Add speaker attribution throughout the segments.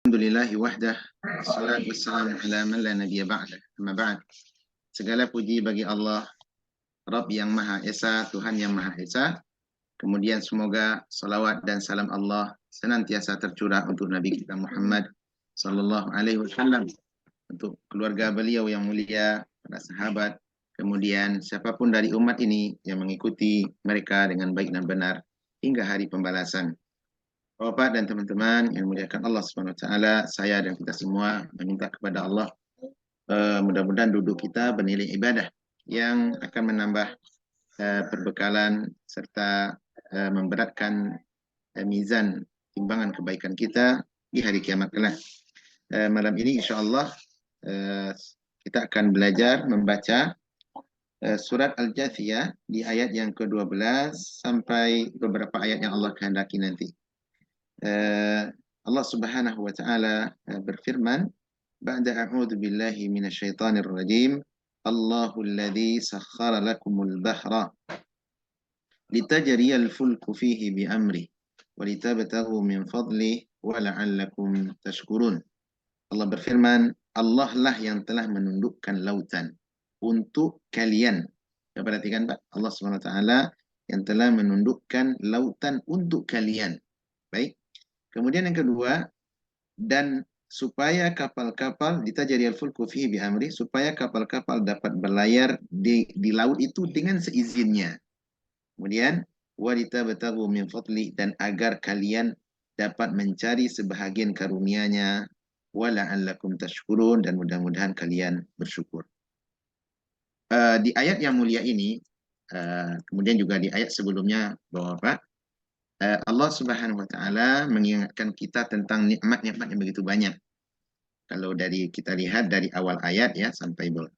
Speaker 1: Alhamdulillahi wahdah, salatu wassalamu ala man la nabiyya ba'dah. Amma ba'd. Segala puji bagi Allah, Rabb yang Maha Esa, Tuhan yang Maha Esa. Kemudian semoga salawat dan salam Allah senantiasa tercurah untuk Nabi kita Muhammad sallallahu alaihi wasallam, untuk keluarga beliau yang mulia, para sahabat, kemudian siapapun dari umat ini yang mengikuti mereka dengan baik dan benar hingga hari pembalasan. Bapak dan teman-teman yang muliakan Allah Subhanahu wa taala, saya dan kita semua meminta kepada Allah mudah-mudahan duduk kita bernilai ibadah yang akan menambah perbekalan serta memberatkan mizan timbangan kebaikan kita di hari kiamat kelak. Malam ini insya-Allah kita akan belajar membaca surat Al-Jathiyah di ayat yang ke-12 sampai beberapa ayat yang Allah kehendaki nanti. Allah Subhanahu wa taala berfirman, ba'da a'udzu billahi minasyaitonir rajim, Allahul ladzi sakhkhara lakumul bahra litajriyal fulku fihi bi amri wa litabtaghu min fadli wa la'allakum tashkurun. Allah berfirman, Allah lah yang telah menundukkan lautan untuk kalian. Perhatikan Pak, Allah Subhanahu wa taala yang telah menundukkan lautan untuk kalian. Baik. Kemudian yang kedua, dan supaya kapal-kapal ditajriyal fulku fihi bi amri, supaya kapal-kapal dapat berlayar di laut itu dengan seizinnya. Kemudian walitabtaghu min fadli, dan agar kalian dapat mencari sebahagian karunia-Nya, wala'allakum tashkurun, dan mudah-mudahan kalian bersyukur. Di ayat yang mulia ini, kemudian juga di ayat sebelumnya, Bapak, Allah Subhanahu wa taala mengingatkan kita tentang nikmat-nikmat yang begitu banyak. Kalau dari kita lihat dari awal ayat ya sampai 6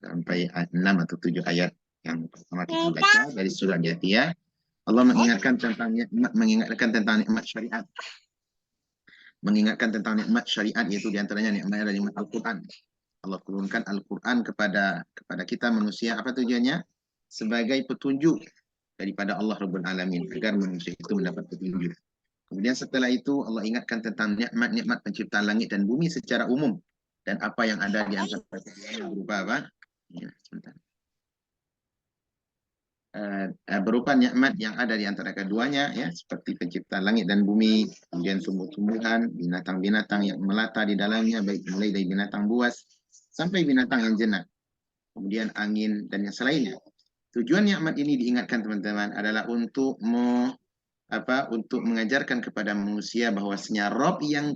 Speaker 1: atau 7 ayat yang pertama kita baca dari surah Jathiyah, Allah mengingatkan tentang nikmat syariat. Mengingatkan tentang nikmat syariat, yaitu diantaranya nikmat Al-Qur'an. Allah turunkan Al-Qur'an kepada kita manusia, apa tujuannya? Sebagai petunjuk daripada Allah Rabbul Alamin, agar manusia itu mendapat petunjuk. Kemudian setelah itu Allah ingatkan tentang nikmat-nikmat penciptaan langit dan bumi secara umum, dan apa yang ada di antara keduanya berupa apa? Ya, sebentar. Berupa nikmat yang ada di antara keduanya, ya, seperti penciptaan langit dan bumi, kemudian tumbuh-tumbuhan, binatang-binatang yang melata di dalamnya, baik mulai dari binatang buas sampai binatang yang jinak, kemudian angin dan yang selainnya. Tujuan nikmat ini diingatkan teman-teman adalah untuk untuk mengajarkan kepada manusia bahwasanya Rob yang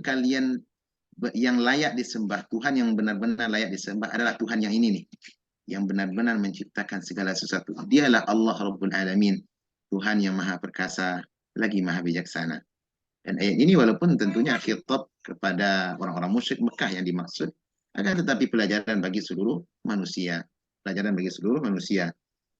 Speaker 1: layak disembah, Tuhan yang benar-benar layak disembah adalah Tuhan yang ini nih, yang benar-benar menciptakan segala sesuatu. Dialah Allah Rabbul Alamin, Tuhan yang maha perkasa lagi maha bijaksana. Dan ayat ini walaupun tentunya khitab kepada orang-orang musyrik Mekah yang dimaksud, akan tetapi pelajaran bagi seluruh manusia. Pelajaran bagi seluruh manusia.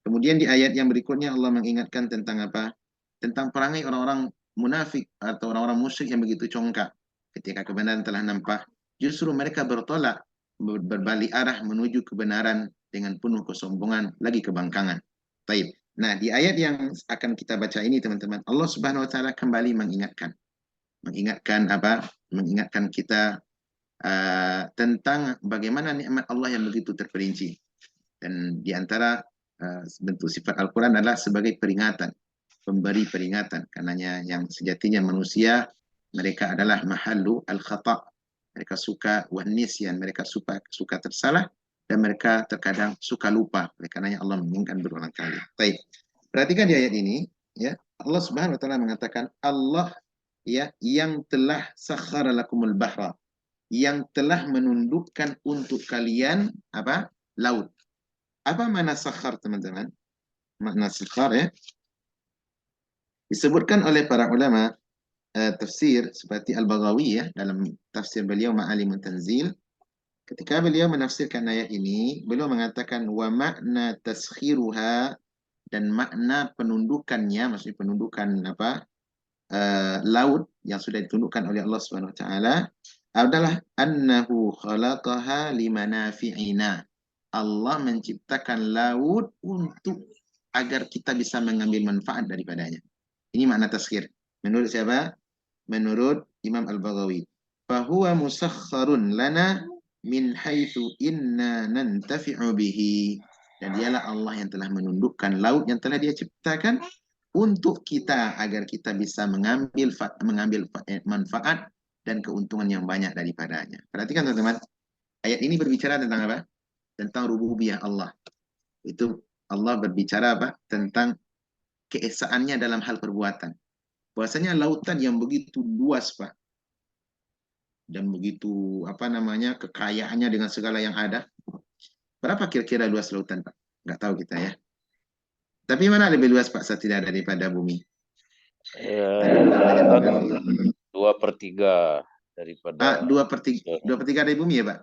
Speaker 1: Kemudian di ayat yang berikutnya Allah mengingatkan tentang apa? Tentang perangai orang-orang munafik atau orang-orang musyrik yang begitu congkak. Ketika kebenaran telah nampak, justru mereka bertolak, berbalik arah menuju kebenaran dengan penuh kesombongan, lagi kebangkangan. Baik. Nah, di ayat yang akan kita baca ini teman-teman, Allah Subhanahu wa taala kembali mengingatkan kita tentang bagaimana nikmat Allah yang begitu terperinci. Dan di antara bentuk sifat Al-Quran adalah sebagai peringatan, pemberi peringatan. Karenanya yang sejatinya manusia, mereka adalah mahallu al-khata'. Mereka suka wanisyan, mereka suka tersalah, dan mereka terkadang suka lupa. Oleh karenanya Allah mengingatkan berulang kali. Baik. Perhatikan di ayat ini, ya, Allah Subhanahu wa taala mengatakan, Allah ya yang telah sakhkhara lakumul bahra, yang telah menundukkan untuk kalian apa? Laut. Apa makna sakhar teman-teman? Makna sakhar ya, disebutkan oleh para ulama tafsir seperti Al-Baghawi ya, dalam tafsir beliau Ma'alimut Tanzil, ketika beliau menafsirkan ayat ini, beliau mengatakan wa makna taskhiruha, dan makna penundukannya, maksudnya penundukan laut yang sudah ditundukkan oleh Allah Subhanahu wa taala adalah annahu khalaqaha limanafi'ina. Allah menciptakan laut untuk agar kita bisa mengambil manfaat daripadanya. Ini makna taskhir. Menurut siapa? Menurut Imam Al-Baghawi. fahuwa musakharun lana min haitsu inna nantafi'u bihi. Dan dialah Allah yang telah menundukkan laut yang telah dia ciptakan untuk kita agar kita bisa mengambil manfaat dan keuntungan yang banyak daripadanya. Perhatikan teman-teman, ayat ini berbicara tentang apa? Tentang rububiyah Allah. Itu Allah berbicara apa? Tentang keesaannya dalam hal perbuatan. Bahwasanya lautan yang begitu luas, Pak, dan begitu apa namanya kekayaannya dengan segala yang ada. Berapa kira-kira luas lautan, Pak? Nggak tahu kita ya. Tapi mana lebih luas, Pak, tidak daripada bumi?
Speaker 2: Lautan 2/3 daripada
Speaker 1: Dua per tiga dari bumi ya, Pak?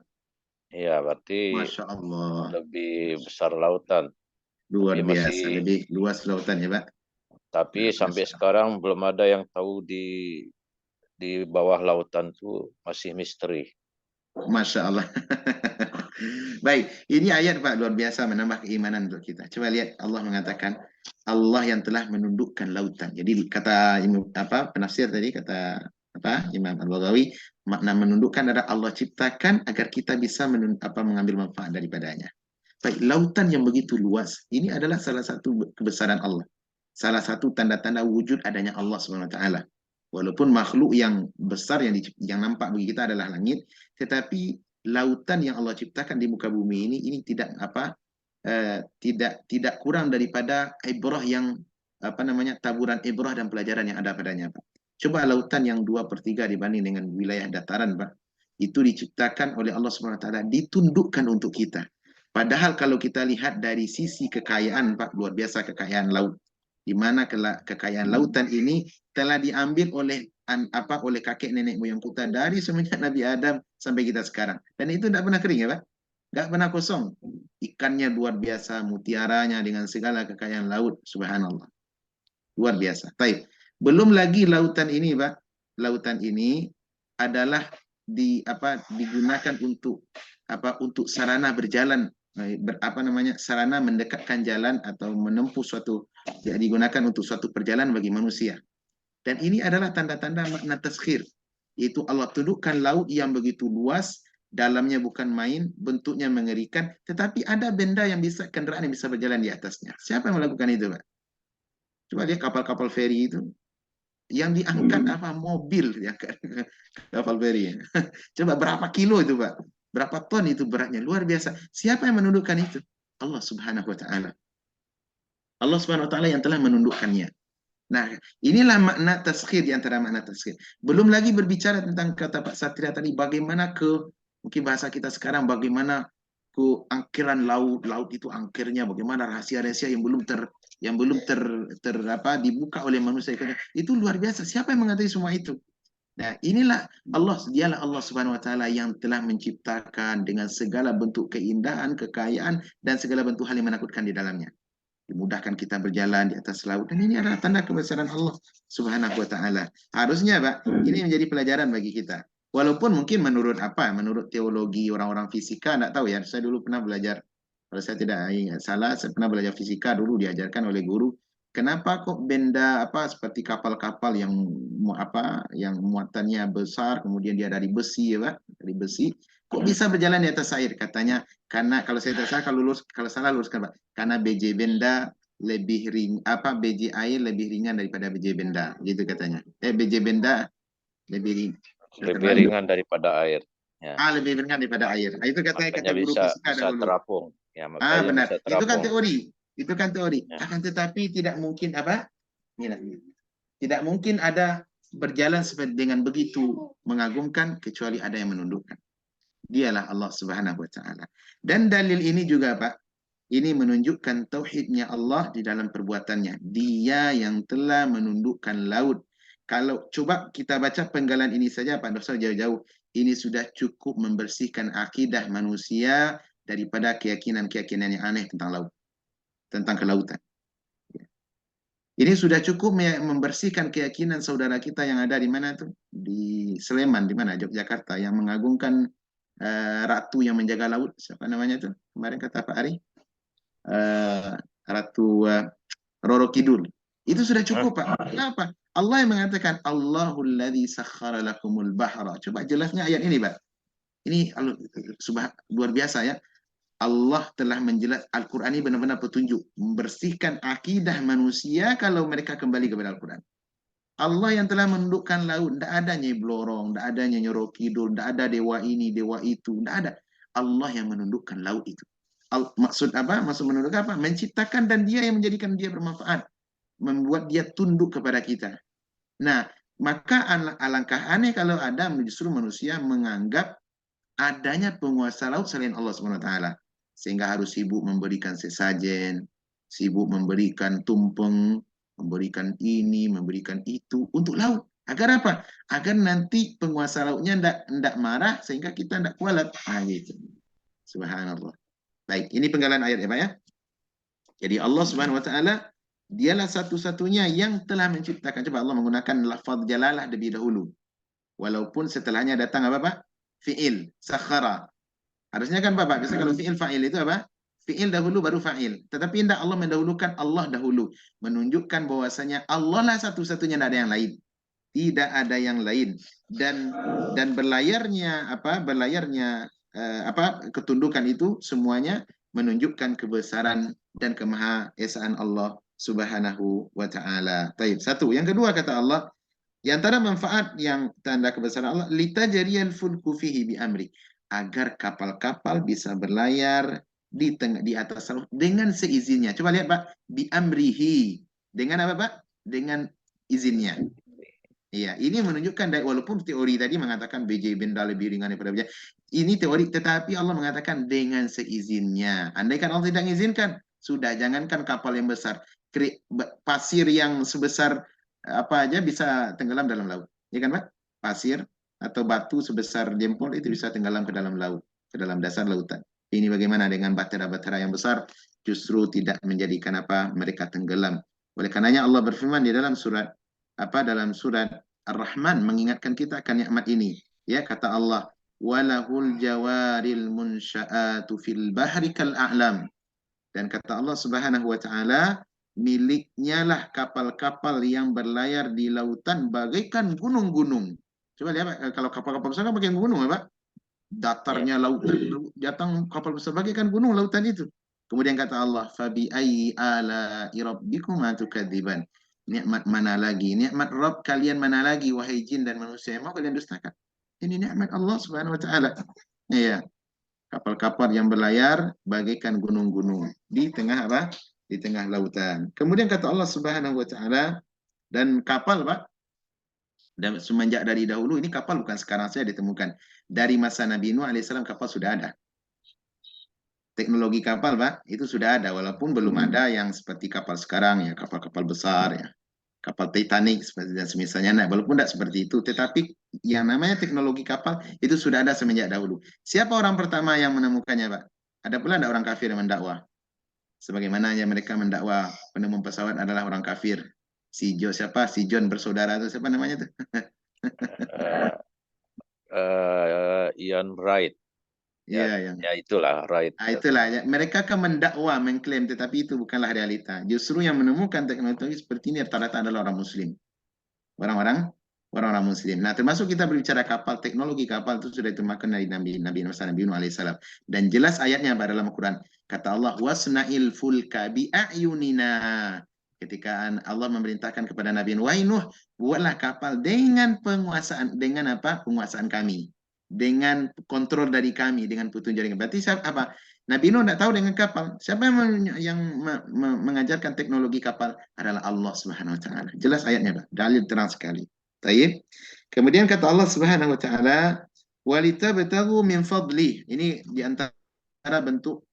Speaker 2: ya, berarti
Speaker 1: Masya Allah.
Speaker 2: lebih besar lautan.
Speaker 1: Luar
Speaker 2: Tapi
Speaker 1: biasa.
Speaker 2: masih,
Speaker 1: Lebih luas lautan ya, Pak?
Speaker 2: tapi sampai sekarang belum ada yang tahu di bawah lautan itu, masih misteri.
Speaker 1: Masya Allah. Baik, ini ayat Pak luar biasa menambah keimanan untuk kita. Coba lihat Allah mengatakan Allah yang telah menundukkan lautan. Jadi kata apa penafsir tadi kata apa Imam Al-Baghawi makna menundukkan adalah Allah ciptakan agar kita bisa mengambil manfaat daripadanya. Baik, lautan yang begitu luas ini adalah salah satu kebesaran Allah. Salah satu tanda-tanda wujud adanya Allah Subhanahu wa taala. Walaupun makhluk yang besar yang nampak bagi kita adalah langit, tetapi lautan yang Allah ciptakan di muka bumi ini tidak apa tidak kurang daripada ibrah yang apa namanya taburan ibrah dan pelajaran yang ada padanya, Pak. Coba lautan yang 2/3 dibanding dengan wilayah dataran, Pak. Itu diciptakan oleh Allah Subhanahu wa taala, ditundukkan untuk kita. Padahal kalau kita lihat dari sisi kekayaan, Pak, luar biasa kekayaan laut. Di mana kekayaan lautan ini telah diambil oleh kakek nenek moyang kita dari semenjak Nabi Adam sampai kita sekarang. Dan itu tidak pernah kering ya, Pak. Nggak pernah kosong. Ikannya luar biasa, mutiaranya dengan segala kekayaan laut, subhanallah. Luar biasa. Baik. Belum lagi lautan ini, Pak. Lautan ini adalah digunakan untuk sarana berjalan, apa namanya sarana mendekatkan jalan atau menempuh suatu, ya, digunakan untuk suatu perjalanan bagi manusia. Dan ini adalah tanda-tanda makna taskhir, yaitu Allah tundukkan laut yang begitu luas, dalamnya bukan main, bentuknya mengerikan, tetapi ada benda yang bisa, kendaraan yang bisa berjalan di atasnya. Siapa yang melakukan itu, Pak? Coba lihat kapal-kapal feri itu, yang diangkat apa mobil ya kapal feri. Coba berapa kilo itu, Pak? Berapa ton itu beratnya? Luar biasa. Siapa yang menundukkan itu? Allah Subhanahu wa taala. Allah Subhanahu wa taala yang telah menundukkannya. Nah, inilah makna taskhir di antara makna taskhir. Belum lagi berbicara tentang kata Pak Satria tadi, bagaimana mungkin bahasa kita sekarang, bagaimana angkiran laut, laut itu angkirnya, bagaimana rahasia-rahasia yang belum apa dibuka oleh manusia. Itu luar biasa. Siapa yang mengetahui semua itu? Nah, inilah Allah, dialah Allah Subhanahu wa taala yang telah menciptakan dengan segala bentuk keindahan, kekayaan dan segala bentuk hal yang menakutkan di dalamnya. Dimudahkan kita berjalan di atas laut, dan ini adalah tanda kebesaran Allah Subhanahu wa taala. Harusnya, Pak, ini menjadi pelajaran bagi kita. Walaupun mungkin menurut teologi orang-orang fisika, enggak tahu ya. Saya dulu pernah belajar, kalau saya tidak ingat salah, saya pernah belajar fisika dulu, diajarkan oleh guru. Kenapa kok benda apa seperti kapal-kapal yang muatannya besar, kemudian dia dari besi ya, Pak, dari besi, kok bisa berjalan di atas air? Katanya karena, kalau saya tidak salah, kalau salah luruskan, Pak. Karena BJ benda BJ air lebih ringan daripada BJ benda, gitu katanya. BJ benda lebih ringan.
Speaker 2: Lebih ringan daripada air. Ya.
Speaker 1: Lebih ringan daripada air. Itu katanya kata guru fisika
Speaker 2: bisa
Speaker 1: dahulu.
Speaker 2: terapung. Ya, makanya
Speaker 1: Benar.
Speaker 2: bisa terapung.
Speaker 1: Itu kan teori.
Speaker 2: Ya.
Speaker 1: Akan tetapi tidak mungkin tidak mungkin ada berjalan dengan begitu mengagumkan kecuali ada yang menundukkan. Dialah Allah Subhanahu wa taala. Dan dalil ini juga, Pak, ini menunjukkan tauhidnya Allah di dalam perbuatannya. Dia yang telah menundukkan laut. Kalau coba kita baca penggalan ini saja, Pak Dosa, jauh-jauh, ini sudah cukup membersihkan akidah manusia daripada keyakinan-keyakinan yang aneh tentang laut, tentang kelautan. Ini sudah cukup membersihkan keyakinan saudara kita yang ada di mana tuh? Di Sleman, di mana? Yogyakarta, yang mengagungkan ratu yang menjaga laut. Siapa namanya tuh? Kemarin kata Pak Ari. Ratu Roro Kidul. Itu sudah cukup, Pak. Kenapa? Allah yang mengatakan Allahul ladzi sakhkhara lakumul bahra. Coba jelasnya ayat ini, Pak. Ini luar biasa ya. Allah telah menjelaskan, Al-Quran ini benar-benar petunjuk, membersihkan akidah manusia kalau mereka kembali kepada Al-Quran. Allah yang telah menundukkan laut, tidak ada Nyai Blorong, tidak ada Nyai Nyoro Kidul, tidak ada dewa ini, dewa itu, tidak ada. Allah yang menundukkan laut itu. Maksud apa? Maksud menundukkan apa? Menciptakan dan dia yang menjadikan dia bermanfaat, membuat dia tunduk kepada kita. Nah, maka alangkah aneh kalau ada justru manusia menganggap adanya penguasa laut selain Allah SWT. Sehingga harus sibuk memberikan sesajen, sibuk memberikan tumpeng, memberikan ini, memberikan itu untuk laut. Agar apa? Agar nanti penguasa lautnya tidak marah sehingga kita tidak kualat. Gitu. Subhanallah. Baik, ini penggalan ayat ya Pak ya. Jadi Allah Subhanahu wa taala dialah satu-satunya yang telah menciptakan. Coba Allah menggunakan lafaz jalalah lebih dahulu. Walaupun setelahnya datang apa Pak? Fi'il, sakhara. Harusnya kan Bapak, biasanya kalau fi'il fa'il itu apa? Fi'il dahulu baru fa'il. Tetapi tidak, Allah mendahulukan Allah dahulu. Menunjukkan bahwasanya Allah lah satu-satunya, tidak ada yang lain. Tidak ada yang lain. Dan berlayarnya ketundukan itu semuanya menunjukkan kebesaran dan kemahaesaan Allah Subhanahu wa taala. Taib. Satu. Yang kedua kata Allah, di antara manfaat yang tanda kebesaran Allah, litajriyal fulku fihi bi amri, agar kapal-kapal bisa berlayar di atas laut dengan seizinnya. Coba lihat Pak, bi amrihi. Dengan apa Pak? Dengan izinnya. Iya, ini menunjukkan walaupun teori tadi mengatakan BJ benda lebih ringan daripada BJ. Ini teori, tetapi Allah mengatakan dengan seizinnya. Andaikan Allah tidak mengizinkan, sudah jangankan kapal yang besar, pasir yang sebesar apa aja bisa tenggelam dalam laut. Ya kan, Pak? Pasir atau batu sebesar jempol itu bisa tenggelam ke dalam laut, ke dalam dasar lautan. Ini bagaimana dengan batera-batera yang besar justru tidak menjadikan apa mereka tenggelam. Oleh karenanya Allah berfirman di dalam surat Ar-Rahman mengingatkan kita akan nikmat ini. Ya, kata Allah, walahul jawaril munsya'atu fil bahri kal a'lam. Dan kata Allah Subhanahu wa taala, miliknya lah kapal-kapal yang berlayar di lautan bagaikan gunung-gunung. Coba lihat Pak, kalau kapal-kapal besar kan bagian gunung ya Pak. Datarnya lautan, datang kapal besar bagaikan gunung lautan itu. Kemudian kata Allah, fabi ayyi ala rabbikuma tukadziban. Nikmat mana lagi? Nikmat Rabb kalian mana lagi, wahai jin dan manusia? Mau kalian dustakan? Ini nikmat Allah Subhanahu wa taala. Iya. Kapal-kapal yang berlayar bagaikan gunung-gunung di tengah apa? Di tengah lautan. Kemudian kata Allah Subhanahu wa taala, dan kapal Pak, dan semenjak dari dahulu ini kapal bukan sekarang saja ditemukan. Dari masa Nabi Nuh alaihissalam kapal sudah ada. Teknologi kapal Pak itu sudah ada, walaupun belum ada yang seperti kapal sekarang ya, kapal-kapal besar ya, kapal Titanic seperti dan semisalnya. Nah, walaupun tidak seperti itu, tetapi yang namanya teknologi kapal itu sudah ada semenjak dahulu. Siapa orang pertama yang menemukannya Pak? Ada pula ada orang kafir yang mendakwah. Sebagaimana yang mereka mendakwa penemu pesawat adalah orang kafir. Si John bersaudara itu siapa namanya tuh?
Speaker 2: Ian Wright.
Speaker 1: Iya,
Speaker 2: Ya itulah Wright.
Speaker 1: Nah, itulah ya. Mereka kan mendakwa, mengklaim, tetapi itu bukanlah realita. Justru yang menemukan teknologi seperti ini rata-rata adalah orang Muslim, orang-orang Muslim. Nah, termasuk kita berbicara kapal, teknologi kapal itu sudah ditemukan dari Nabi Nuh alaihissalam. Dan jelas ayatnya pada dalam Al-Quran. Kata Allah, wasna'il fulka bi'ayunina. Ketika Allah memerintahkan kepada Nabi Nuh, buatlah kapal dengan penguasaan, dengan apa? Penguasaan kami. Dengan kontrol dari kami, dengan petunjuk dari kami. Berarti apa? Nabi Nuh tidak tahu dengan kapal. Siapa yang mengajarkan teknologi kapal? Adalah Allah Subhanahu wa taala. Jelas ayatnya, Pak. Dalil terang sekali. Taib. Kemudian kata Allah Subhanahu wa taala, "Walitabtaghu min fadli." Ini di antara bentuk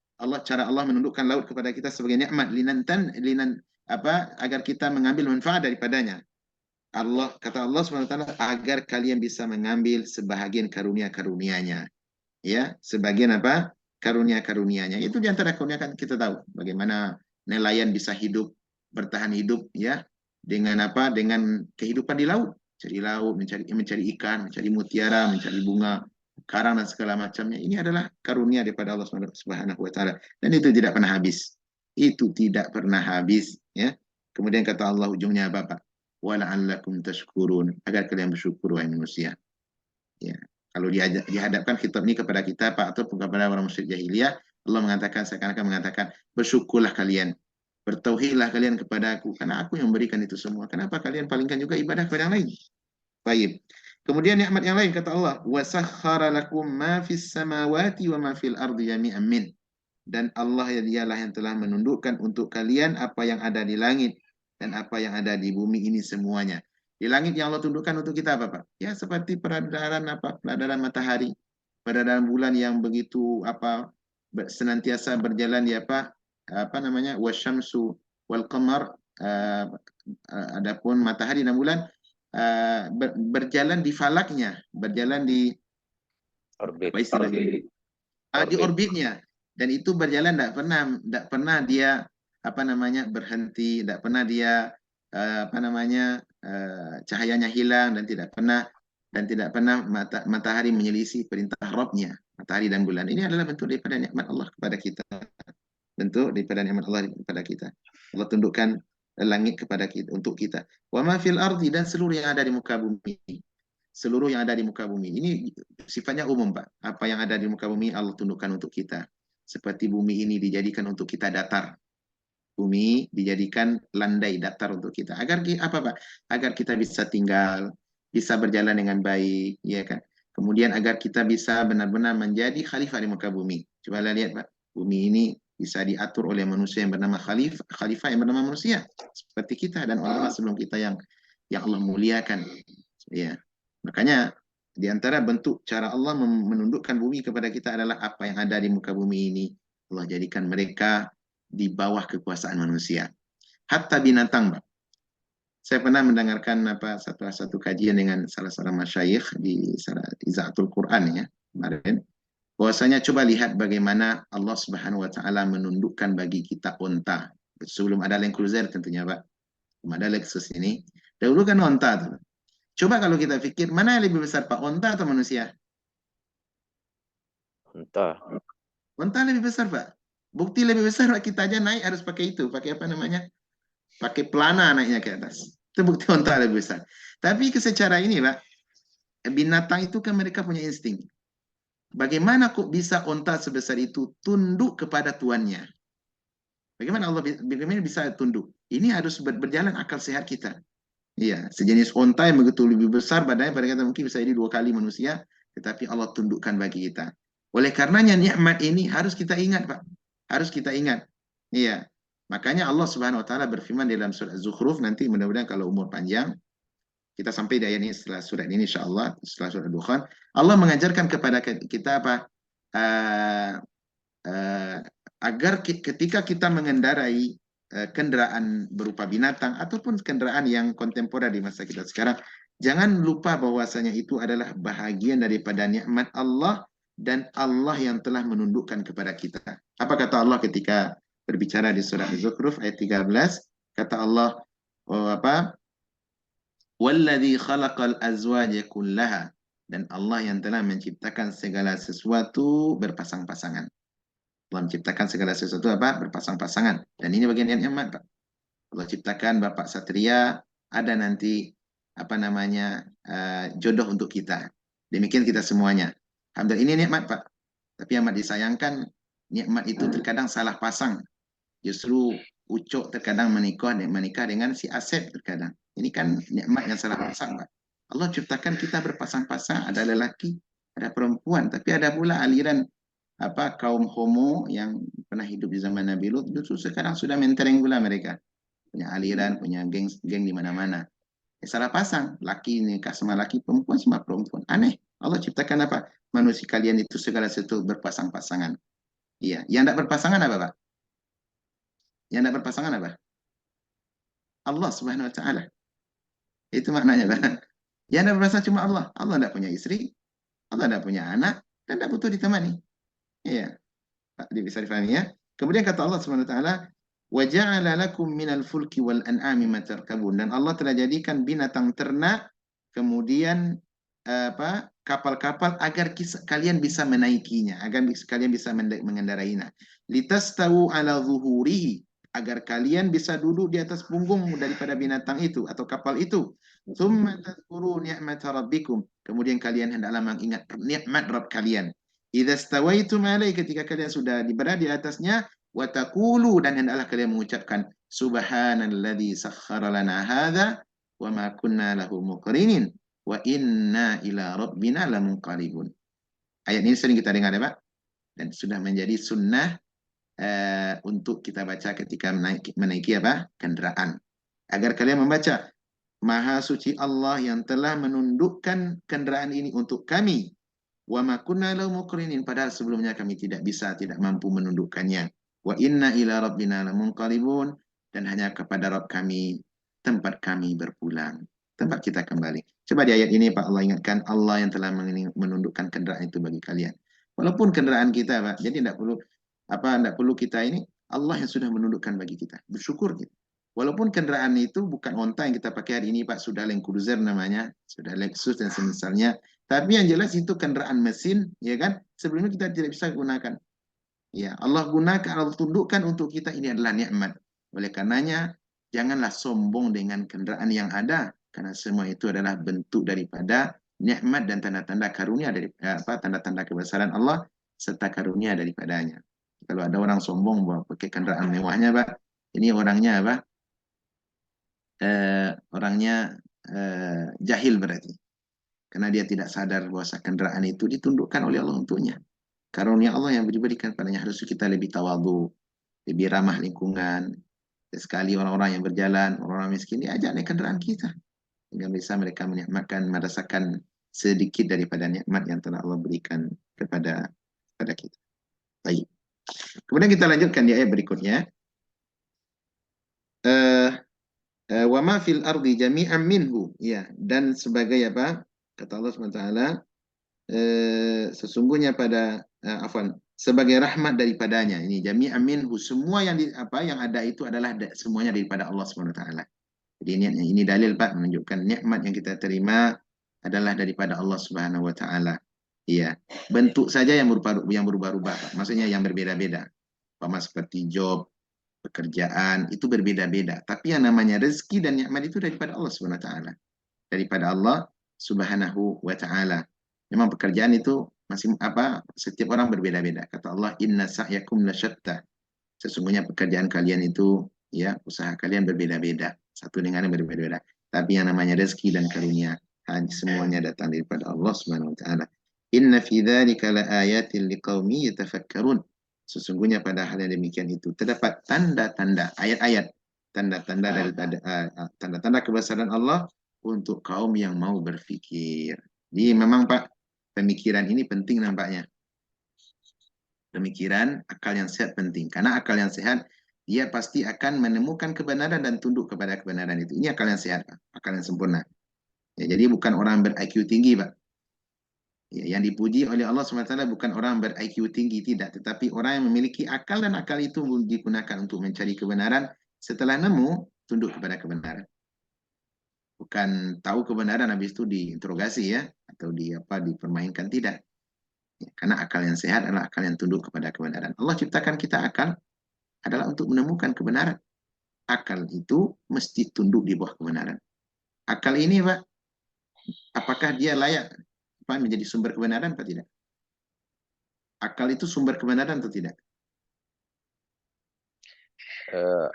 Speaker 1: cara Allah menundukkan laut kepada kita sebagai nikmat agar kita mengambil manfaat daripadanya. Kata Allah Subhanahu wa taala, agar kalian bisa mengambil sebahagian karunia-karunia-Nya. Ya, sebagian apa? Karunia-karunia-Nya. Itu di antara karunia kan kita tahu bagaimana nelayan bisa bertahan hidup ya dengan apa? Dengan kehidupan di laut, cari laut, mencari ikan, mencari mutiara, mencari bunga, karang dan segala macamnya. Ini adalah karunia daripada Allah Subhanahu wa taala dan itu tidak pernah habis. Itu tidak pernah habis ya. Kemudian kata Allah ujungnya apa, Pak? wa la'allakum tashkurun, agar kalian bersyukur wahai manusia. Ya. Kalau dihadapkan kitab ini kepada kita Pak ataupun kepada orang musyrik jahiliyah, Allah mengatakan, seakan-akan mengatakan, bersyukurlah kalian, bertauhidlah kalian kepada aku, karena aku yang memberikan itu semua. Kenapa kalian palingkan juga ibadah kepada yang lain? Baik. Kemudian nikmat yang lain kata Allah, wasakhkhara lakum ma fis samawati wa ma fil ardi jami'an min. Dan Allah dialah yang telah menundukkan untuk kalian apa yang ada di langit dan apa yang ada di bumi ini semuanya. Di langit yang Allah tundukkan untuk kita apa, Pak? Ya seperti peredaran apa? Peredaran matahari, peredaran bulan yang begitu apa senantiasa berjalan di apa namanya? Wasyamsu wal qamar, adapun matahari dan bulan berjalan di falaknya, berjalan di
Speaker 2: Orbit.
Speaker 1: apa istilahnya? Di orbitnya, dan itu berjalan tidak pernah dia apa namanya berhenti, tidak pernah dia apa namanya cahayanya hilang, dan tidak pernah matahari menyelisih perintah Rabb-nya. Matahari dan bulan ini adalah bentuk daripada nikmat Allah kepada kita, bentuk daripada nikmat Allah kepada kita. Allah tundukkan langit kepada kita, untuk kita. Wa ma fil ardi, dan seluruh yang ada di muka bumi. Seluruh yang ada di muka bumi. Ini sifatnya umum, Pak. Apa yang ada di muka bumi Allah tundukkan untuk kita. Seperti bumi ini dijadikan untuk kita datar. Bumi dijadikan landai datar untuk kita. Agar apa, Pak? Agar kita bisa tinggal, bisa berjalan dengan baik, ya kan? Kemudian agar kita bisa benar-benar menjadi khalifah di muka bumi. Coba lihat, Pak. Bumi ini bisa diatur oleh manusia yang bernama khalifah yang bernama manusia. Seperti kita dan orang-orang sebelum kita yang Allah muliakan. Ya. Makanya di antara bentuk cara Allah menundukkan bumi kepada kita adalah apa yang ada di muka bumi ini Allah jadikan mereka di bawah kekuasaan manusia. Hatta binatang, Pak. Saya pernah mendengarkan satu kajian dengan salah seorang masyayikh di Izaatul Quran ya kemarin. Bahwasanya coba lihat bagaimana Allah Subhanahu wa taala menundukkan bagi kita unta. Sebelum ada Land Cruiser tentunya, Pak. Belum ada Lexus ini. Dahulu kan unta tuh. Coba kalau kita pikir, mana yang lebih besar, Pak? Unta atau manusia?
Speaker 2: Unta.
Speaker 1: Unta lebih besar, Pak. Bukti lebih besar, Pak. Kita aja naik harus pakai itu. Pakai apa namanya? Pakai pelana naiknya ke atas. Itu bukti unta lebih besar. Tapi secara ini, Pak, binatang itu kan mereka punya insting. Bagaimana kok bisa unta sebesar itu tunduk kepada tuannya? Bagaimana bisa tunduk? Ini harus berjalan akal sehat kita. Iya, sejenis onta yang begitu lebih besar badannya pada kita mungkin bisa jadi 2 kali manusia, tetapi Allah tundukkan bagi kita. Oleh karenanya nikmat ini harus kita ingat, Pak. Harus kita ingat. Iya. Makanya Allah Subhanahu wa taala berfirman dalam surah Az-Zukhruf, nanti mudah-mudahan kalau umur panjang kita sampai di ayat ini setelah surat ini insyaallah, setelah surah Dukhan, Allah mengajarkan kepada kita apa? Uh, uh, agar ketika kita mengendarai kendaraan berupa binatang ataupun kendaraan yang kontemporer di masa kita sekarang, jangan lupa bahwasanya itu adalah bahagian daripada nikmat Allah dan Allah yang telah menundukkan kepada kita. Apa kata Allah ketika berbicara di surah Az-Zukhruf ayat 13? Kata Allah, "Walladzi khalaqal azwaja kullaha." Dan Allah yang telah menciptakan segala sesuatu berpasang-pasangan. Allah menciptakan segala sesuatu berpasang-pasangan. Dan ini bagian yang nikmat, Pak. Allah ciptakan Bapak Satria, ada nanti jodoh untuk kita. Demikian kita semuanya. Alhamdulillah, ini nikmat, Pak. Tapi amat disayangkan, nikmat itu terkadang salah pasang. Justru Ucok terkadang menikah dengan si Asep terkadang. Ini kan nikmat yang salah pasang, Pak. Allah ciptakan kita berpasang-pasang, ada lelaki, ada perempuan, tapi ada pula aliran kaum homo yang pernah hidup di zaman Nabi Lut, justru sekarang sudah mentereng pula mereka. Punya aliran, punya geng di mana-mana. Salah pasang, laki nikah sama laki, perempuan sama perempuan. Aneh. Allah ciptakan apa? Manusia kalian itu segala sesuatu berpasang-pasangan. Iya. Yang tidak berpasangan apa, Pak? Yang tidak berpasangan apa? Allah Subhanahu wa taala. Itu maknanya, Pak. Yang tidak berpasangan cuma Allah. Allah tidak punya istri, Allah tidak punya anak, dan tidak butuh ditemani. Iya. Bisa difahami ya. Kemudian kata Allah Subhanahu wa taala, "Wa ja'ala lakum minal fulki wal an'ami ma tarkabun." Dan Allah telah jadikan binatang ternak, kemudian kapal-kapal agar kalian bisa menaikinya, agar kalian bisa mengendarainya. Litastawu ala zuhurihi, agar kalian bisa duduk di atas punggungmu daripada binatang itu atau kapal itu. Tsumma tadhkuru ni'mata rabbikum. Kemudian kalian hendaklah mengingat nikmat Rabb kalian. Idza stawaitum alai, ketika kalian sudah berada di atasnya, wa taqulu, dan hendaklah kalian mengucapkan subhanalladzi sakhkhara lana hadza wa ma kunna lahu muqrinin wa inna ila rabbina lamunqalibun. Ayat ini sering kita dengar ya Pak, dan sudah menjadi sunnah untuk kita baca ketika menaiki apa? Kendaraan. Agar kalian membaca, Maha suci Allah yang telah menundukkan kendaraan ini untuk kami. Wa ma kunna lahu muqrinin, padahal sebelumnya kami tidak mampu menundukkannya. Wa inna ila rabbina lamunqalibun, dan hanya kepada Rabb kami tempat kami berpulang. Tempat kita kembali. Coba di ayat ini Pak Allah ingatkan, Allah yang telah menundukkan kendaraan itu bagi kalian. Walaupun kendaraan kita Pak, jadi tidak perlu kita ini, Allah yang sudah menundukkan bagi kita. Bersyukur kita. Walaupun kendaraan itu bukan onta yang kita pakai hari ini Pak, sudah Land Cruiser namanya, sudah Lexus dan semisalnya. Tapi yang jelas itu kendaraan mesin, ya kan? Sebelumnya kita tidak bisa gunakan. Ya, Allah gunakan, Allah tundukkan untuk kita, ini adalah nikmat. Oleh karenanya, janganlah sombong dengan kendaraan yang ada, karena semua itu adalah bentuk daripada nikmat dan tanda-tanda karunia dari tanda-tanda kebesaran Allah serta karunia daripadanya. Kalau ada orang sombong bawa pakai kendaraan mewahnya, Pak, ini orangnya apa? Orangnya jahil berarti. Karena dia tidak sadar bahwa kendaraan itu ditundukkan oleh Allah untuknya. Karunia Allah yang diberikan padanya, harus kita lebih tawadhu, lebih ramah lingkungan. Sekali orang-orang yang berjalan, orang-orang miskin, diajak naik kendaraan kita. Sehingga bisa mereka menikmatkan, merasakan sedikit daripada nikmat yang telah Allah berikan kepada kita. Baik. Kemudian kita lanjutkan di ayat berikutnya. Wa ma fil ardi jami'an minhu. Ya, dan sebagai apa? Kata Allah SWT, sesungguhnya pada sebagai rahmat daripadanya. Ini jami'an minhu, semua yang yang ada itu adalah semuanya daripada Allah SWT. Jadi ini dalil Pak menunjukkan nikmat yang kita terima adalah daripada Allah Subhanahu wa taala. Iya, bentuk saja yang berubah-ubah Pak. Maksudnya yang berbeda-beda. Seperti job, pekerjaan itu berbeda-beda. Tapi yang namanya rezeki dan nikmat itu daripada Allah Subhanahu wa taala. Daripada Allah Subhanahu wa taala. Memang pekerjaan itu masih setiap orang berbeda-beda. Kata Allah, inna sa'yakum lasyatta. Sesungguhnya pekerjaan kalian itu, ya, usaha kalian berbeda-beda. Satu dengan yang berbeda-beda. Tapi yang namanya rezeki dan karunia semuanya datang daripada Allah Subhanahu wa taala. Inna fi dzalika laayatin liqaumi yatafakkarun. Sesungguhnya pada hal yang demikian itu terdapat tanda-tanda, ayat-ayat, tanda-tanda daripada tanda-tanda kebesaran Allah untuk kaum yang mau berpikir. Jadi memang Pak, pemikiran ini penting nampaknya. Pemikiran, akal yang sehat penting. Karena akal yang sehat, dia pasti akan menemukan kebenaran dan tunduk kepada kebenaran itu. Ini akal yang sehat, Pak. Akal yang sempurna. Ya, jadi bukan orang ber-IQ tinggi, Pak. Ya, yang dipuji oleh Allah SWT bukan orang ber-IQ tinggi, tidak. Tetapi orang yang memiliki akal, dan akal itu digunakan untuk mencari kebenaran. Setelah nemu, tunduk kepada kebenaran. Bukan tahu kebenaran, habis itu diinterogasi ya, atau dipermainkan, tidak. Ya, karena akal yang sehat adalah akal yang tunduk kepada kebenaran. Allah ciptakan kita akal adalah untuk menemukan kebenaran. Akal itu mesti tunduk di bawah kebenaran. Akal ini, Pak, apakah dia layak menjadi sumber kebenaran atau tidak? Akal itu sumber kebenaran atau tidak?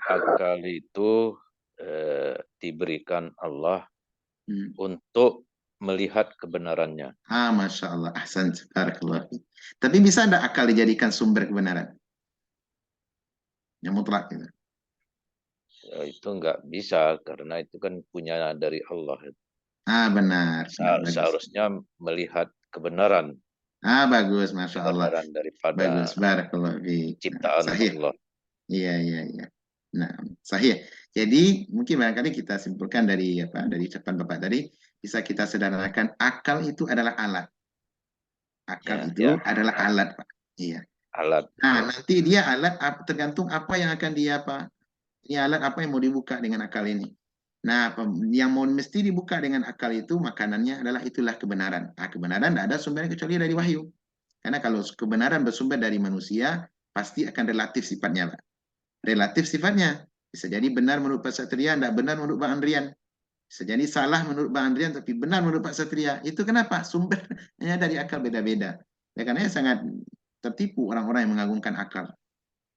Speaker 2: Akal itu diberikan Allah untuk melihat kebenarannya.
Speaker 1: Masya Allah, ahsan, barakallah. Tapi bisa ada akal dijadikan sumber kebenaran? Yang mutlak gitu.
Speaker 2: Ya, itu nggak bisa, karena itu kan punya dari Allah.
Speaker 1: Benar.
Speaker 2: Seharusnya melihat kebenaran.
Speaker 1: Bagus, Masya Allah.
Speaker 2: Kebenaran daripada
Speaker 1: bagus, barakallah.
Speaker 2: Ciptaan
Speaker 1: Sahih.
Speaker 2: Allah.
Speaker 1: Iya. Nah, sahih. Jadi mungkin barangkali kita simpulkan dari ucapan Bapak tadi, bisa kita sederhanakan, akal itu adalah alat. Akal itu adalah alat, Pak. Iya.
Speaker 2: Alat.
Speaker 1: Nah, nanti dia alat tergantung apa yang akan dia Ini alat apa yang mau dibuka dengan akal ini. Nah, yang mau mesti dibuka dengan akal itu, makanannya adalah itulah kebenaran. Kebenaran tidak ada sumbernya kecuali dari wahyu. Karena kalau kebenaran bersumber dari manusia, pasti akan relatif sifatnya, Pak. relatif sifatnya. Bisa jadi benar menurut Pak Satria, tidak benar menurut Pak Andrian. Bisa jadi salah menurut Pak Andrian, tapi benar menurut Pak Satria. Itu kenapa? Sumbernya dari akal beda-beda. Ya, karena sangat tertipu orang-orang yang mengagungkan akal.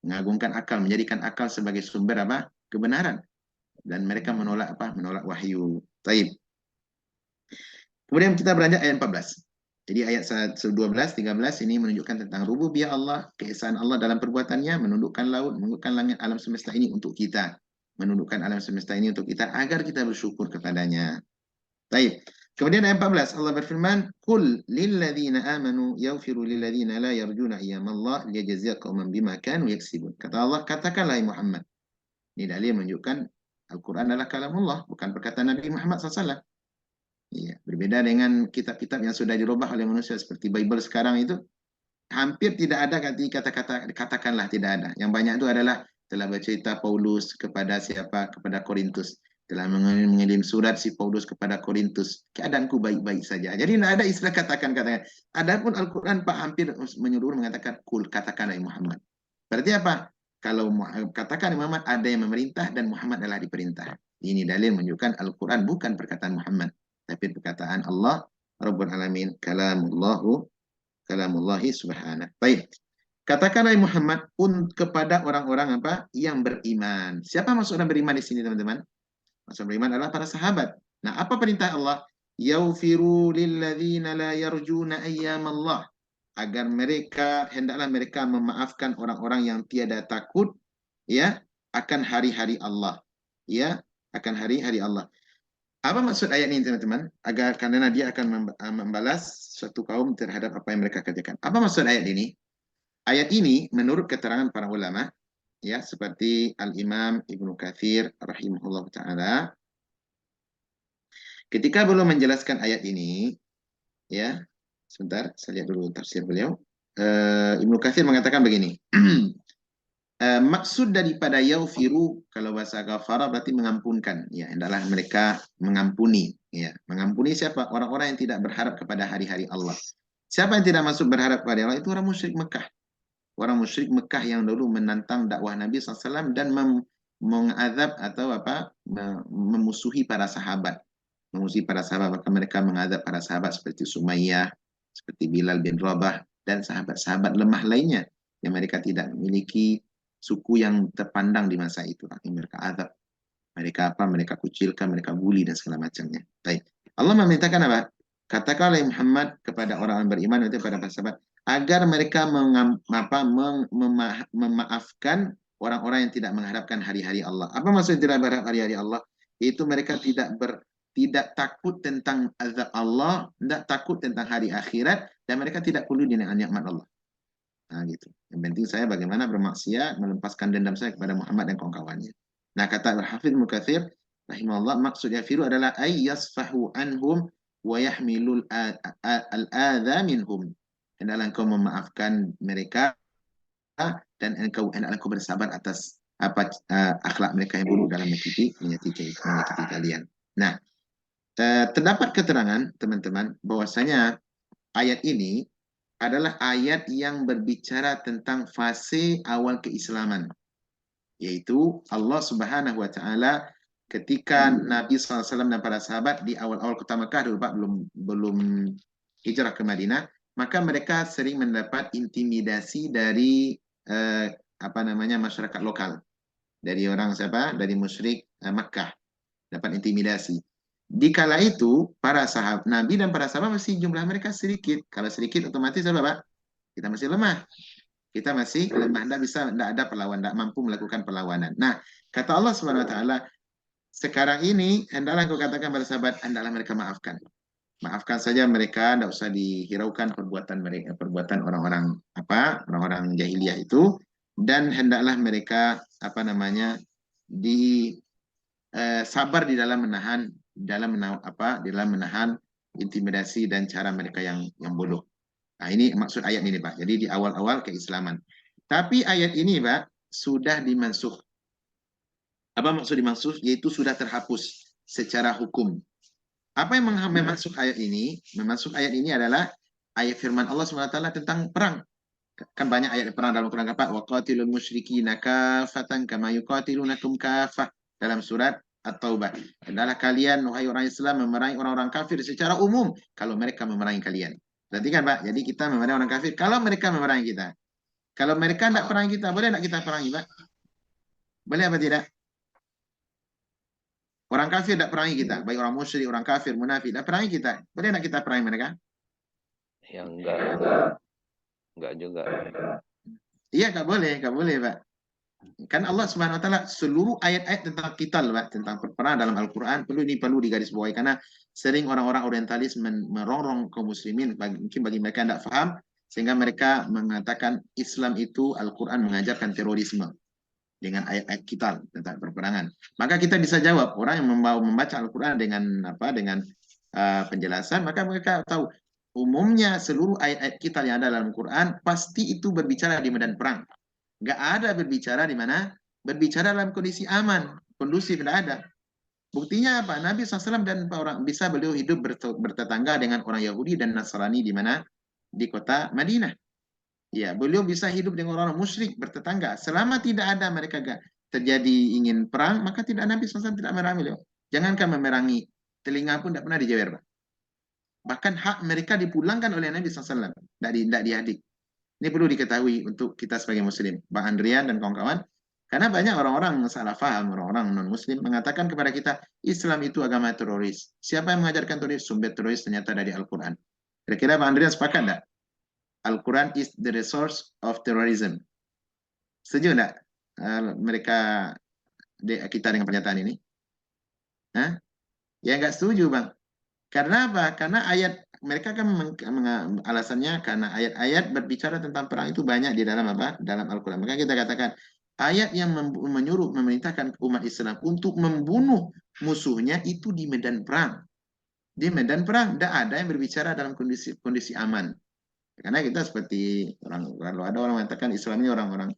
Speaker 1: Mengagungkan akal, menjadikan akal sebagai sumber apa? Kebenaran. Dan mereka menolak apa? Menolak wahyu. Taib. Kemudian kita beranjak ayat 14. Jadi ayat 12, 13 ini menunjukkan tentang rububiyah Allah, keesaan Allah dalam perbuatannya, menundukkan laut, menundukkan langit, alam semesta ini untuk kita. Menundukkan alam semesta ini untuk kita agar kita bersyukur kepadanya. Baik. Kemudian ayat 14 Allah berfirman, "Qul lilladzina amanu yaghfiru lilladzina la yarjuna ayyamallah liyajziya qauman bima kanu yaksibun." Kata Allah, katakanlah Muhammad. Ini dalil menunjukkan Al-Qur'an adalah kalamullah, bukan perkataan Nabi Muhammad SAW. Iya, berbeda dengan kitab-kitab yang sudah dirubah oleh manusia seperti Bible sekarang itu, hampir tidak ada kata-kata katakanlah, tidak ada. Yang banyak itu adalah telah bercerita Paulus kepada siapa? Kepada Korintus. Telah mengirim surat si Paulus kepada Korintus. Keadaanku baik-baik saja. Jadi tidak ada istilah katakan. Adapun Al-Quran Pak hampir menyuruh mengatakan kul, katakanlah Muhammad. Berarti apa? Kalau katakan Muhammad, ada yang memerintah dan Muhammad adalah diperintah. Ini dalil menunjukkan Al-Quran bukan perkataan Muhammad, tapi perkataan Allah Rabbul Alamin, kalamullahi subhanahu. Baik. Katakanlah Muhammad kepada orang-orang apa? Yang beriman. Siapa maksud orang beriman di sini, teman-teman? Maksud beriman adalah para sahabat. Nah, apa perintah Allah? Yaghfiru lilladzina la yarjuna ayyamallah. Agar hendaklah mereka memaafkan orang-orang yang tiada takut ya akan hari-hari Allah. Ya, akan hari-hari Allah. Apa maksud ayat ini, teman-teman? Karena dia akan membalas suatu kaum terhadap apa yang mereka kerjakan. Apa maksud ayat ini? Ayat ini menurut keterangan para ulama, ya, seperti Al-Imam Ibnu Katsir rahimahullah taala, ketika belum menjelaskan ayat ini, ya, sebentar, saya lihat dulu tafsir beliau. Ibnu Katsir mengatakan begini. Maksud daripada yaghfiru, kalau bahasa ghafara berarti mengampunkan, ya, hendaklah mereka mengampuni, ya. Mengampuni siapa? Orang-orang yang tidak berharap kepada hari-hari Allah. Siapa yang tidak masuk berharap kepada Allah? Itu orang musyrik Mekah. Orang musyrik Mekah yang dulu menantang dakwah Nabi SAW dan mengadab atau apa? Memusuhi para sahabat. Memusuhi para sahabat, maka mereka mengadab para sahabat seperti Sumayyah, seperti Bilal bin Rabah, dan sahabat-sahabat lemah lainnya yang mereka tidak memiliki suku yang terpandang di masa itu. Mereka adab, mereka apa? Mereka kucilkan, mereka bully dan segala macamnya. Baik. Allah memerintahkan apa? Katakanlah Muhammad kepada orang-orang beriman itu pada sahabat agar mereka memaafkan orang-orang yang tidak mengharapkan hari-hari Allah. Apa maksudnya tidak berharap hari-hari Allah? Itu mereka tidak takut tentang azab Allah, tidak takut tentang hari akhirat, dan mereka tidak peduli dengan nikmat Allah. Nah, gitu. Yang penting saya bagaimana bermaksiat, melepaskan dendam saya kepada Muhammad dan kawan-kawannya. Nah, kata Al-Hafidz Ibnu Katsir rahimahullah, maksud yaghfiru adalah ay yasfahu anhum wa yahmilul al-adza minhum. Hendaklah engkau memaafkan mereka dan hendaklah engkau bersabar atas apa akhlak mereka yang buruk dalam menyakiti kalian. Nah, terdapat keterangan teman-teman bahwasanya ayat ini adalah ayat yang berbicara tentang fase awal keislaman, yaitu Allah Subhanahu wa taala ketika Nabi SAW dan para sahabat di awal-awal kota Mekah dulu Pak, belum hijrah ke Madinah, maka mereka sering mendapat intimidasi dari masyarakat lokal, dari orang siapa? Dari musyrik Mekah, dapat intimidasi. Di kala itu, para sahabat Nabi dan para sahabat masih jumlah mereka sedikit. Kalau sedikit otomatis apa, Pak? Kita masih lemah. Kita masih lemah, tidak ada perlawanan, tidak mampu melakukan perlawanan. Nah, kata Allah Subhanahu wa taala, sekarang ini hendaklah kau katakan pada sahabat, hendaklah mereka maafkan. Maafkan saja mereka, tidak usah dihiraukan perbuatan orang-orang jahiliyah itu, dan hendaklah mereka sabar di dalam menahan intimidasi dan cara mereka yang bodoh. Nah, ini maksud ayat ini, Pak. Jadi di awal-awal keislaman. Tapi ayat ini, Pak, sudah dimansuh. Apa maksud dimansuh? Yaitu sudah terhapus secara hukum. Apa yang memasuk ayat ini? Memasuk ayat ini adalah ayat firman Allah SWT tentang perang. Kan banyak ayat perang dalam Quran apa? Wa qatilul musyrikina kafatan kama yuqatilunakum kafah dalam surat At-Taubah. Adalah kalian wahai orang Islam memerangi orang-orang kafir secara umum kalau mereka memerangi kalian. Berarti kan Pak, jadi kita memerangi orang kafir kalau mereka memerangi kita. Kalau mereka tidak perangi kita, boleh tidak kita perangi Pak? Boleh apa tidak? Orang kafir tidak perangi kita, baik orang musyrik, orang kafir, munafik, tidak perangi kita. Boleh tidak kita perangi mereka?
Speaker 2: Ya enggak juga.
Speaker 1: Iya, nggak boleh Pak. Kan Allah Subhanahu wa taala seluruh ayat-ayat tentang qital, Pak, tentang perperangan dalam Al-Qur'an perlu digarisbawahi karena sering orang-orang orientalis merongrong kaum muslimin mungkin bagi mereka tidak paham sehingga mereka mengatakan Islam itu Al-Qur'an mengajarkan terorisme dengan ayat-ayat qital tentang perperangan. Maka kita bisa jawab orang yang membaca Al-Qur'an dengan penjelasan maka mereka tahu umumnya seluruh ayat-ayat qital yang ada dalam Al-Qur'an pasti itu berbicara di medan perang. Nggak ada berbicara di mana? Berbicara dalam kondisi aman, kondusif, tidak ada. Buktinya apa? Nabi SAW dan orang bisa beliau hidup bertetangga dengan orang Yahudi dan Nasrani di mana? Di kota Madinah. Ya, beliau bisa hidup dengan orang musyrik bertetangga. Selama tidak ada mereka terjadi ingin perang, maka tidak Nabi SAW tidak memerangi beliau. Jangankan memerangi, telinga pun tidak pernah dijewer. Bahkan hak mereka dipulangkan oleh Nabi SAW, tidak diadik. Ini perlu diketahui untuk kita sebagai muslim. Bang Andrian dan kawan-kawan. Karena banyak orang-orang salah paham, orang-orang non-muslim mengatakan kepada kita, Islam itu agama teroris. Siapa yang mengajarkan teroris? Sumber teroris ternyata dari Al-Quran. Kira-kira Bang Andrian sepakat tidak? Al-Quran is the resource of terrorism. Setuju tidak? Mereka, kita dengan pernyataan ini? Hah? Ya nggak setuju Bang. Karena apa? Karena ayat mereka kan alasannya karena ayat-ayat berbicara tentang perang itu banyak di dalam apa? Dalam Al-Qur'an. Maka kita katakan ayat yang menyuruh memerintahkan umat Islam untuk membunuh musuhnya itu di medan perang. Di medan perang tidak ada yang berbicara dalam kondisi aman. Karena kita seperti kalau ada orang mengatakan Islam ini orang-orang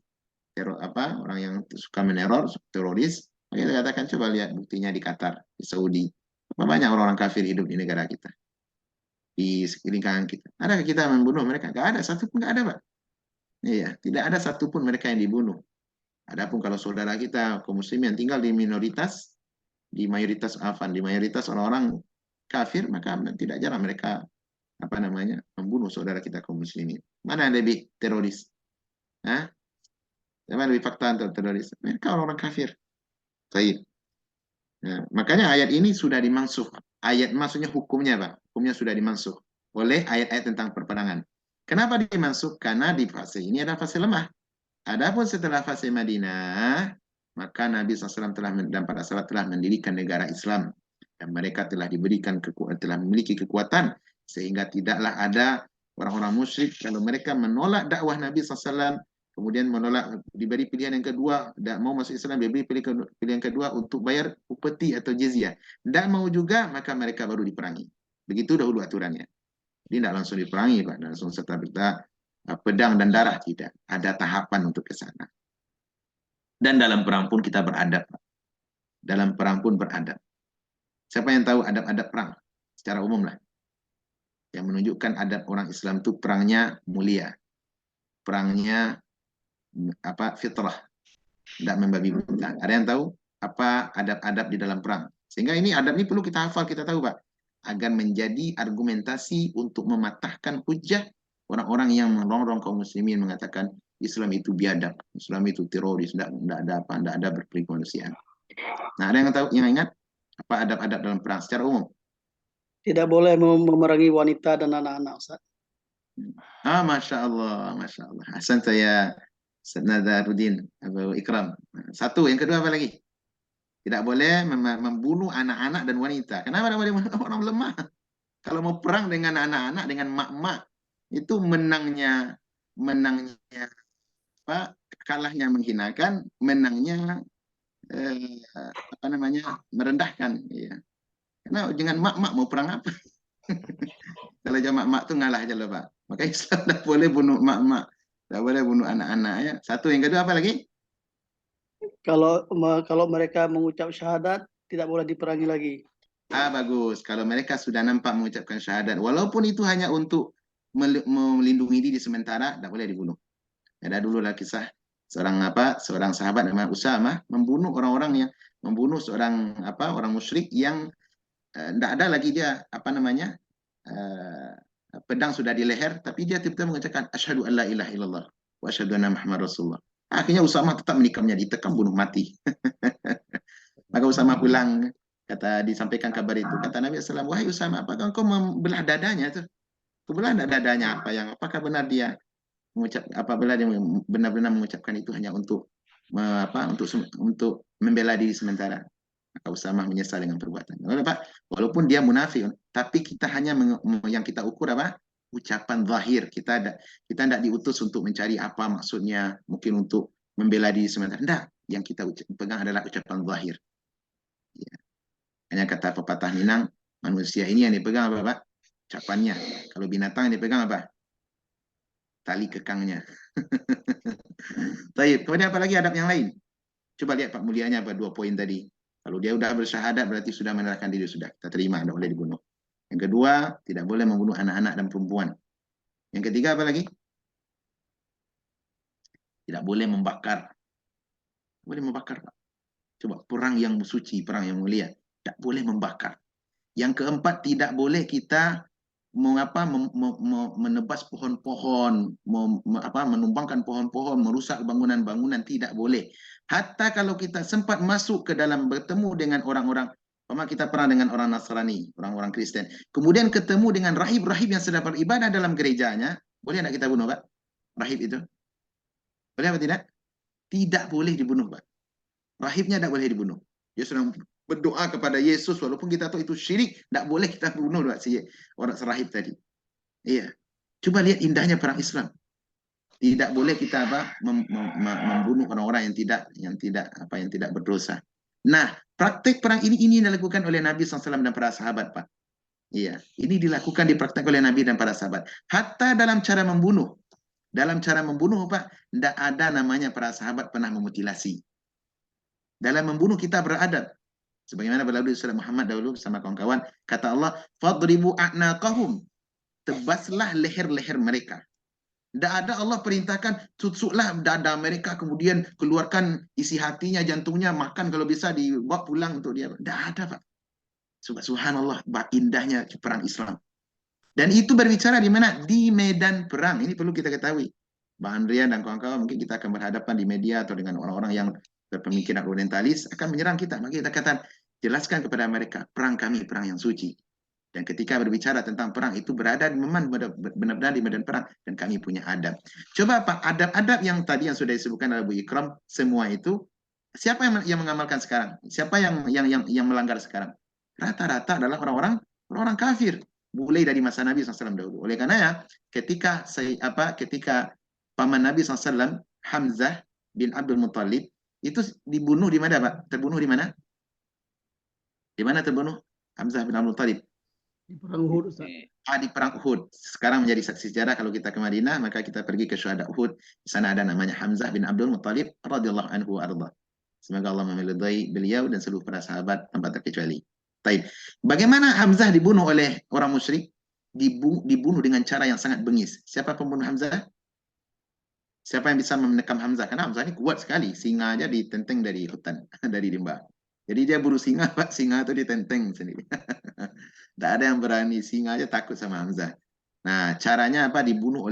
Speaker 1: orang yang suka meneror, teroris, maka kita katakan coba lihat buktinya di Qatar, di Saudi. Banyak orang-orang kafir hidup di negara kita, di lingkungan kita. Adakah kita membunuh mereka? Nggak ada, satupun nggak ada, Pak. Iya, tidak ada satupun mereka yang dibunuh. Adapun kalau saudara kita, kaum muslim yang tinggal di minoritas, di mayoritas orang-orang kafir, maka tidak jarang mereka membunuh saudara kita kaum muslimin. Mana yang lebih teroris? Hah? Mana lebih fakta untuk teroris? Mereka orang-orang kafir. Baik. Nah, makanya ayat ini sudah dimansuh. Ayat maksudnya hukumnya, Pak. Hukumnya sudah dimansuh oleh ayat-ayat tentang perperangan. Kenapa dimansuh? Karena di fase ini ada fase lemah. Adapun setelah fase Madinah, maka Nabi SAW dan para sahabat telah mendirikan negara Islam. Dan mereka telah telah memiliki kekuatan sehingga tidaklah ada orang-orang musyrik kalau mereka menolak dakwah Nabi SAW kemudian menolak diberi pilihan yang kedua, tidak mau masuk Islam, diberi pilihan kedua untuk bayar upeti atau jizyah. Tidak mau juga, maka mereka baru diperangi. Begitu dahulu aturannya. Jadi tidak langsung diperangi, Pak. Langsung serta-merta pedang dan darah, tidak. Ada tahapan untuk ke sana. Dan dalam perang pun kita beradab, Pak. Dalam perang pun beradab. Siapa yang tahu adab-adab perang? Secara umum lah. Yang menunjukkan adab orang Islam itu perangnya mulia. Perangnya fitrah, tidak membabi buta. Ada yang tahu apa adab-adab di dalam perang? Sehingga ini adab ini perlu kita hafal, kita tahu Pak, agar menjadi argumentasi untuk mematahkan hujah orang-orang yang merongrong kaum muslimin mengatakan Islam itu biadab, Islam itu teroris, tidak ada berperi kemanusiaan. Nah, ada yang tahu, yang ingat apa adab-adab dalam perang secara umum?
Speaker 3: Tidak boleh memerangi wanita dan anak-anak, Ustaz.
Speaker 1: Masya Allah, Masya Allah. Hasan saya Nadaruddin Abu Ikram. Satu, yang kedua apa lagi? Tidak boleh membunuh anak-anak dan wanita. Kenapa tidak boleh orang lemah? Kalau mau perang dengan anak-anak, dengan mak-mak, itu menangnya kalahnya menghinakan, menangnya merendahkan. Ya. Karena dengan mak-mak mau perang apa? Kalau jam mak-mak itu ngalah aja loh Pak. Maka Islam tidak boleh bunuh mak-mak. Tidak boleh bunuh anak-anaknya. Satu, yang kedua apa lagi?
Speaker 3: Kalau mereka mengucap syahadat, tidak boleh diperangi lagi.
Speaker 1: Bagus. Kalau mereka sudah nampak mengucapkan syahadat, walaupun itu hanya untuk melindungi diri sementara, tidak boleh dibunuh. Ada dulu lah kisah seorang sahabat nama Usama membunuh orang-orang yang membunuh orang musyrik yang tidak ada lagi dia eh, pedang sudah di leher, tapi dia tiba-tiba mengucapkan asyhadu an la ilaha illallah wa asyhadu anna Muhammad Rasulullah. Akhirnya Usama tetap menikamnya, ditekam bunuh mati. Maka Usama pulang, disampaikan kabar itu. Kata Nabi SAW, wahai Usama, apakah engkau membelah dadanya itu? Kau belah dadanya apakah benar dia apabila dia benar-benar mengucapkan itu hanya untuk untuk membela diri sementara? Maka Usama menyesal dengan perbuatannya. Walaupun dia munafik, tapi kita hanya yang kita ukur apa? Ucapan zahir. Kita tidak diutus untuk mencari apa maksudnya, mungkin untuk membela diri sementara. Tidak, yang kita pegang adalah ucapan zahir. Ya. Hanya kata pepatah Minang, manusia ini yang dipegang apa, Pak? Ucapannya. Kalau binatang yang dipegang apa? Tali kekangnya. Baik, kemudian apa lagi adab yang lain? Coba lihat Pak mulianya apa 2 poin tadi. Kalau dia sudah bersyahadat berarti sudah menyerahkan diri, sudah kita terima, tidak boleh dibunuh. Yang kedua, tidak boleh membunuh anak-anak dan perempuan. Yang ketiga apa lagi? Tidak boleh membakar. Boleh membakar, Pak. Coba perang yang suci, perang yang mulia, tidak boleh membakar. Yang keempat, tidak boleh kita menebas pohon-pohon, menumbangkan pohon-pohon, merusak bangunan-bangunan, tidak boleh. Hatta kalau kita sempat masuk ke dalam bertemu dengan orang-orang, kita pernah dengan orang Nasrani, orang-orang Kristen, kemudian ketemu dengan rahib-rahib yang sedang beribadah dalam gerejanya, boleh tidak kita bunuh, Pak? Rahib itu? Boleh apa tidak? Tidak boleh dibunuh, Pak. Rahibnya tidak boleh dibunuh. Dia sedang berdoa kepada Yesus, walaupun kita tahu itu syirik, tidak boleh kita bunuh si orang rahib tadi. Iya. Coba lihat indahnya perang Islam. Tidak boleh kita membunuh orang-orang yang tidak berdosa. Nah, praktek perang ini dilakukan oleh Nabi SAW dan para sahabat, Pak. Iya, ini dilakukan dipraktek oleh Nabi dan para sahabat. Hatta dalam cara membunuh. Dalam cara membunuh, Pak, tidak ada namanya para sahabat pernah memutilasi. Dalam membunuh kita beradab. Sebagaimana berlalu Surah Muhammad dahulu sama kawan-kawan, kata Allah, fadribu a'naqahum. Tebaslah leher-leher mereka. Tidak ada Allah perintahkan, tutuslah dada mereka, kemudian keluarkan isi hatinya, jantungnya, makan kalau bisa dibawa pulang untuk dia. Tidak ada, Pak. Subhanallah, indahnya perang Islam. Dan itu berbicara di mana? Di medan perang. Ini perlu kita ketahui. Bang Andrian dan kawan-kawan, mungkin kita akan berhadapan di media atau dengan orang-orang yang berpemikiran orientalis, akan menyerang kita. Maka kita katakan, jelaskan kepada mereka, perang kami, perang yang suci. Dan ketika berbicara tentang perang, itu berada benar-benar di medan perang. Dan kami punya adab. Coba Pak, adab-adab yang tadi yang sudah disebutkan oleh Bu Ikram, semua itu, siapa yang mengamalkan sekarang? Siapa yang melanggar sekarang? Rata-rata adalah orang-orang kafir. Mulai dari masa Nabi SAW dahulu. Oleh karena ya, ketika paman Nabi SAW, Hamzah bin Abdul Muttalib, itu dibunuh di mana, Pak? Terbunuh di mana? Di mana terbunuh? Hamzah bin Abdul Muttalib.
Speaker 3: Di perang Uhud, Ustaz.
Speaker 1: Di perang Uhud. Sekarang menjadi saksi sejarah kalau kita ke Madinah, maka kita pergi ke syuhada Uhud. Di sana ada namanya Hamzah bin Abdul Muttalib radhiyallahu anhu arda. Semoga Allah memeridai beliau dan seluruh para sahabat tanpa terkecuali. Taib. Bagaimana Hamzah dibunuh oleh orang musyrik? Dibunuh dengan cara yang sangat bengis. Siapa pembunuh Hamzah? Siapa yang bisa menekam Hamzah? Karena Hamzah ini kuat sekali. Singa aja ditenteng dari hutan, dari rimba. Jadi dia buru singa, Pak. Singa itu ditenteng sendiri. Tidak ada yang berani. Singa aja takut sama Hamzah. Nah, caranya apa? Dibunuh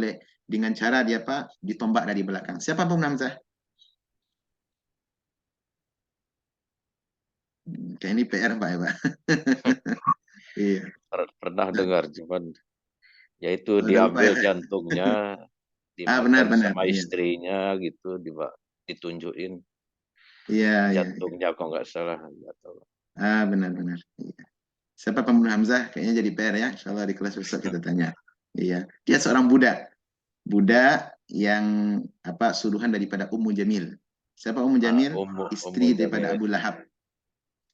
Speaker 1: dengan cara dia ditombak dari belakang. Siapa pembunuh Hamzah? Kayak ini PR Pak ya Pak. Iya.
Speaker 2: Pernah dengar, cuman yaitu diambil jantungnya, dimakan
Speaker 1: benar,
Speaker 2: sama
Speaker 1: iya.
Speaker 2: istrinya gitu, ditunjukin
Speaker 1: Iya,
Speaker 2: jantungnya kok nggak salah. Nggak tahu.
Speaker 1: Benar. Iya. Siapa pembunuh Hamzah? Kayaknya jadi PR ya. Insya Allah di kelas besok kita tanya. Iya. Dia seorang budak. Budak yang suruhan daripada Ummu Jamil. Siapa Ummu Jamil? Istri daripada Abu Lahab.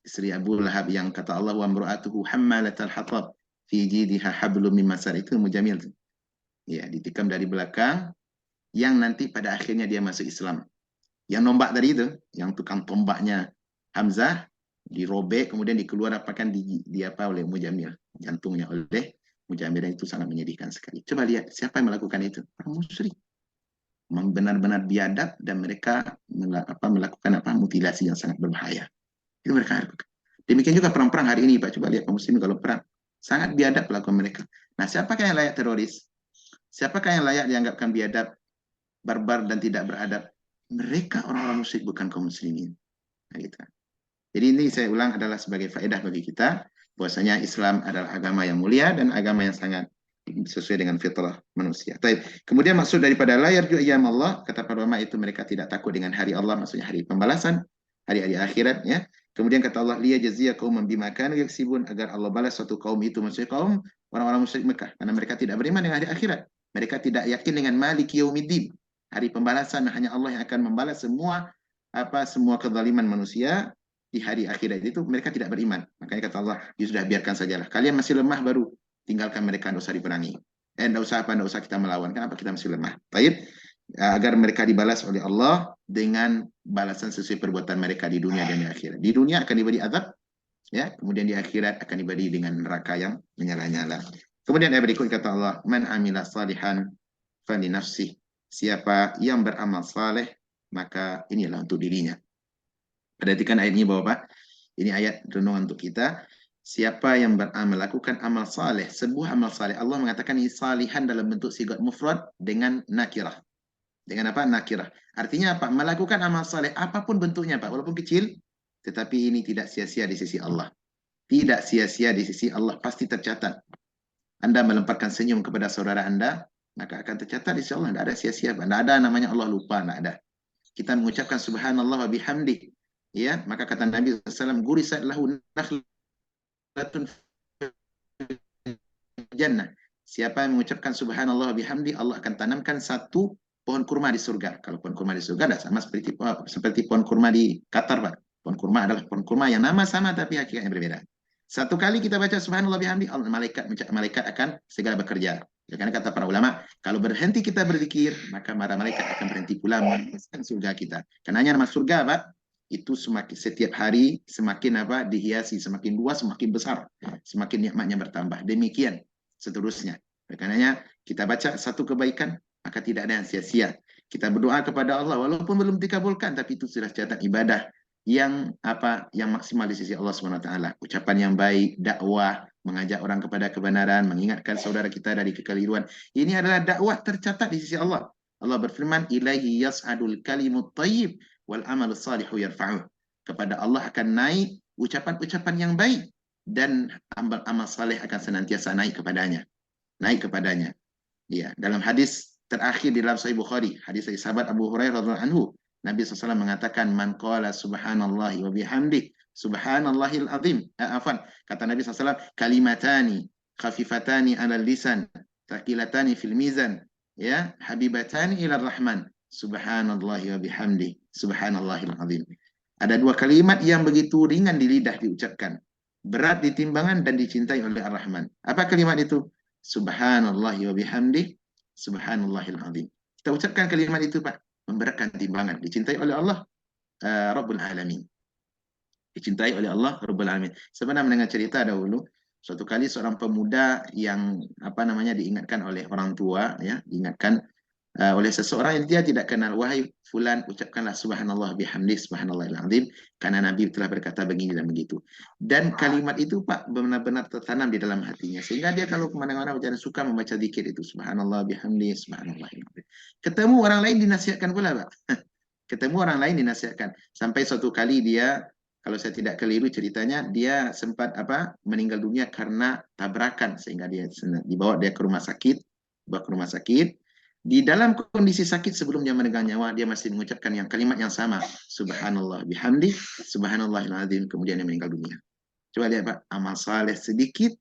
Speaker 1: Istri Abu Lahab yang kata Allah wa imra'atuhu hammalatal hatab fi jidha hablum min masar. Itu Ummu Jamil. Ya, ditikam dari belakang yang nanti pada akhirnya dia masuk Islam. Yang nombak tadi itu, yang tukang tombaknya Hamzah dirobek kemudian dikeluarkan oleh Mujamil, jantungnya oleh Mujamil, dan itu sangat menyedihkan sekali. Coba lihat siapa yang melakukan itu? Orang musyrik. benar-benar biadab, dan mereka melakukan mutilasi yang sangat berbahaya. Itu mereka lakukan. Demikian juga perang-perang hari ini, Pak. Coba lihat kaum muslimin kalau perang. Sangat biadab pelakuan mereka. Nah, siapakah yang layak teroris? Siapakah yang layak dianggapkan biadab, barbar, dan tidak beradab? Mereka orang-orang musyrik, bukan kaum muslimin. Nah, gitu. Jadi ini saya ulang adalah sebagai faedah bagi kita, bahwasanya Islam adalah agama yang mulia dan agama yang sangat sesuai dengan fitrah manusia. Kemudian maksud daripada la yarju ayyam Allah, kata para ulama, itu mereka tidak takut dengan hari Allah, maksudnya hari pembalasan, hari-hari akhirat, ya. Kemudian kata Allah, liya jaziyya qauman bima kanu yaksibun, agar Allah balas suatu kaum itu, maksudnya kaum orang-orang musyrik Mekah, karena mereka tidak beriman dengan hari akhirat. Mereka tidak yakin dengan maliki yaumiddin, hari pembalasan. Hanya Allah yang akan membalas semua kezaliman manusia di hari akhirat. Itu mereka tidak beriman. Makanya kata Allah, ya sudah, biarkan sajalah. Kalian masih lemah, baru tinggalkan mereka, tidak usah diperangi. Tidak usah kita melawan. Kenapa? Kita masih lemah. Baik, agar mereka dibalas oleh Allah dengan balasan sesuai perbuatan mereka di dunia dan di akhirat. Di dunia akan diberi azab, ya. Kemudian di akhirat akan diberi dengan neraka yang menyala-nyala. Kemudian ayat berikut kata Allah, man amila salihan fali nafsih. Siapa yang beramal saleh, maka inilah untuk dirinya. Perhatikan ayat ini, Bapak. Ini ayat renungan untuk kita. Siapa yang melakukan amal saleh, sebuah amal saleh, Allah mengatakan ini salihan dalam bentuk sigat mufrad dengan nakirah. Dengan apa? Nakirah. Artinya apa? Melakukan amal saleh apapun bentuknya, Pak, walaupun kecil, tetapi ini tidak sia-sia di sisi Allah. Tidak sia-sia di sisi Allah, pasti tercatat. Anda melemparkan senyum kepada saudara Anda, maka akan tercatat di sisi Allah. Tidak ada sia-sia, tidak ada namanya Allah lupa, tidak ada. Kita mengucapkan subhanallah wa bihamdi, ya, maka kata Nabi SAW, gurisat lahu nakhlatun jannah. Siapa yang mengucapkan subhanallah wa bihamdi, Allah akan tanamkan satu pohon kurma di surga. Kalau pohon kurma di surga, tidak sama seperti pohon kurma di Qatar, Pak. Pohon kurma adalah pohon kurma yang nama sama tapi hakikatnya berbeda. Satu kali kita baca subhanallah bihamdi, malaikat akan segera bekerja. Ya, karena kata para ulama, kalau berhenti kita berzikir, maka para malaikat akan berhenti pula memasukkan surga kita. Karena nama surga, Pak, itu semakin setiap hari semakin dihiasi, semakin luas, semakin besar, semakin nikmatnya bertambah. Demikian seterusnya. Karena kita baca satu kebaikan, maka tidak ada yang sia-sia. Kita berdoa kepada Allah walaupun belum dikabulkan, tapi itu sudah catat ibadah yang maksimal di sisi Allah SWT. Ucapan yang baik, dakwah, mengajak orang kepada kebenaran, mengingatkan saudara kita dari kekeliruan. Ini adalah dakwah tercatat di sisi Allah. Allah berfirman, ilaihi yas'adul kalimut thayyib wal amalus salihu yarfa'uh. Kepada Allah akan naik ucapan-ucapan yang baik, dan amal saleh akan senantiasa naik kepadanya. Ya, dalam hadis terakhir di dalam Sahih Bukhari, hadis dari sahabat Abu Hurairah radhiyallahu anhu, Nabi SAW mengatakan, man qala subhanallahi wa bihamdi subhanallahil azim. Kata Nabi SAW, kalimatani khafifatani ala lisan thaqilatani fil mizan, ya, habibatani ila rahman, subhanallahi wa bihamdi subhanallahil azim. Ada dua kalimat yang begitu ringan di lidah diucapkan, berat di timbangan dan dicintai oleh Ar-Rahman. Apa kalimat itu? Subhanallahi wa bihamdi subhanallahil azim. Kita ucapkan kalimat itu, Pak, memberatkan timbangan, dicintai oleh Allah Rabbul Alamin. Dicintai oleh Allah Rabbul Alamin. Sebenarnya mendengar cerita dahulu, suatu kali seorang pemuda yang diingatkan oleh orang tua, ya, diingatkan oleh seseorang yang dia tidak kenal, wahai fulan, ucapkanlah subhanallah bihamdi subhanallahil azim, karena Nabi telah berkata begini dan begitu. Dan kalimat itu, Pak, benar-benar tertanam di dalam hatinya, sehingga dia kalau kemana-mana suka membaca zikir itu, subhanallah bihamdi subhanallahil azim. Ketemu orang lain dinasihatkan pula, Pak. Ketemu orang lain dinasihatkan. Sampai suatu kali dia, kalau saya tidak keliru ceritanya, dia sempat meninggal dunia karena tabrakan, sehingga dia dibawa ke rumah sakit. Di dalam kondisi sakit, sebelum dia menegang nyawa, dia masih mengucapkan kalimat yang sama, subhanallah bihamdi subhanallahil azim, kemudian dia meninggal dunia. Coba lihat, Pak, amal saleh sedikit,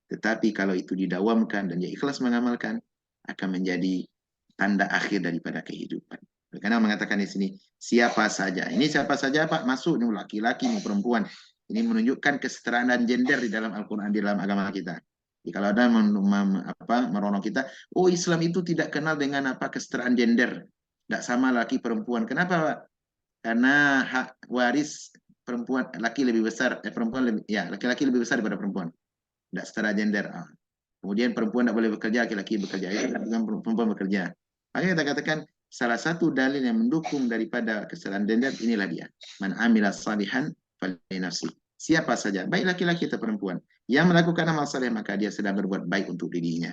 Speaker 1: tetapi kalau itu didawamkan dan dia ikhlas mengamalkan, akan menjadi tanda akhir daripada kehidupan. Karena mengatakan di sini, siapa saja. Ini siapa saja, Pak, masuk, ini laki-laki, ini perempuan. Ini menunjukkan kesetaraan gender di dalam Al-Quran, di dalam agama kita. Jadi kalau ada meronok kita, oh, Islam itu tidak kenal dengan kesetaraan gender. Tidak sama laki perempuan. Kenapa, Pak? Karena hak waris perempuan, laki lebih besar, laki-laki lebih besar daripada perempuan. Tidak setara gender. Kemudian perempuan tidak boleh bekerja, laki-laki bekerja. Perempuan bekerja. Makanya kita katakan, salah satu dalil yang mendukung daripada kesalahan dan inilah dia. Man amila salihan falinafsi. Siapa saja, baik laki-laki atau perempuan, yang melakukan amal saleh maka dia sedang berbuat baik untuk dirinya.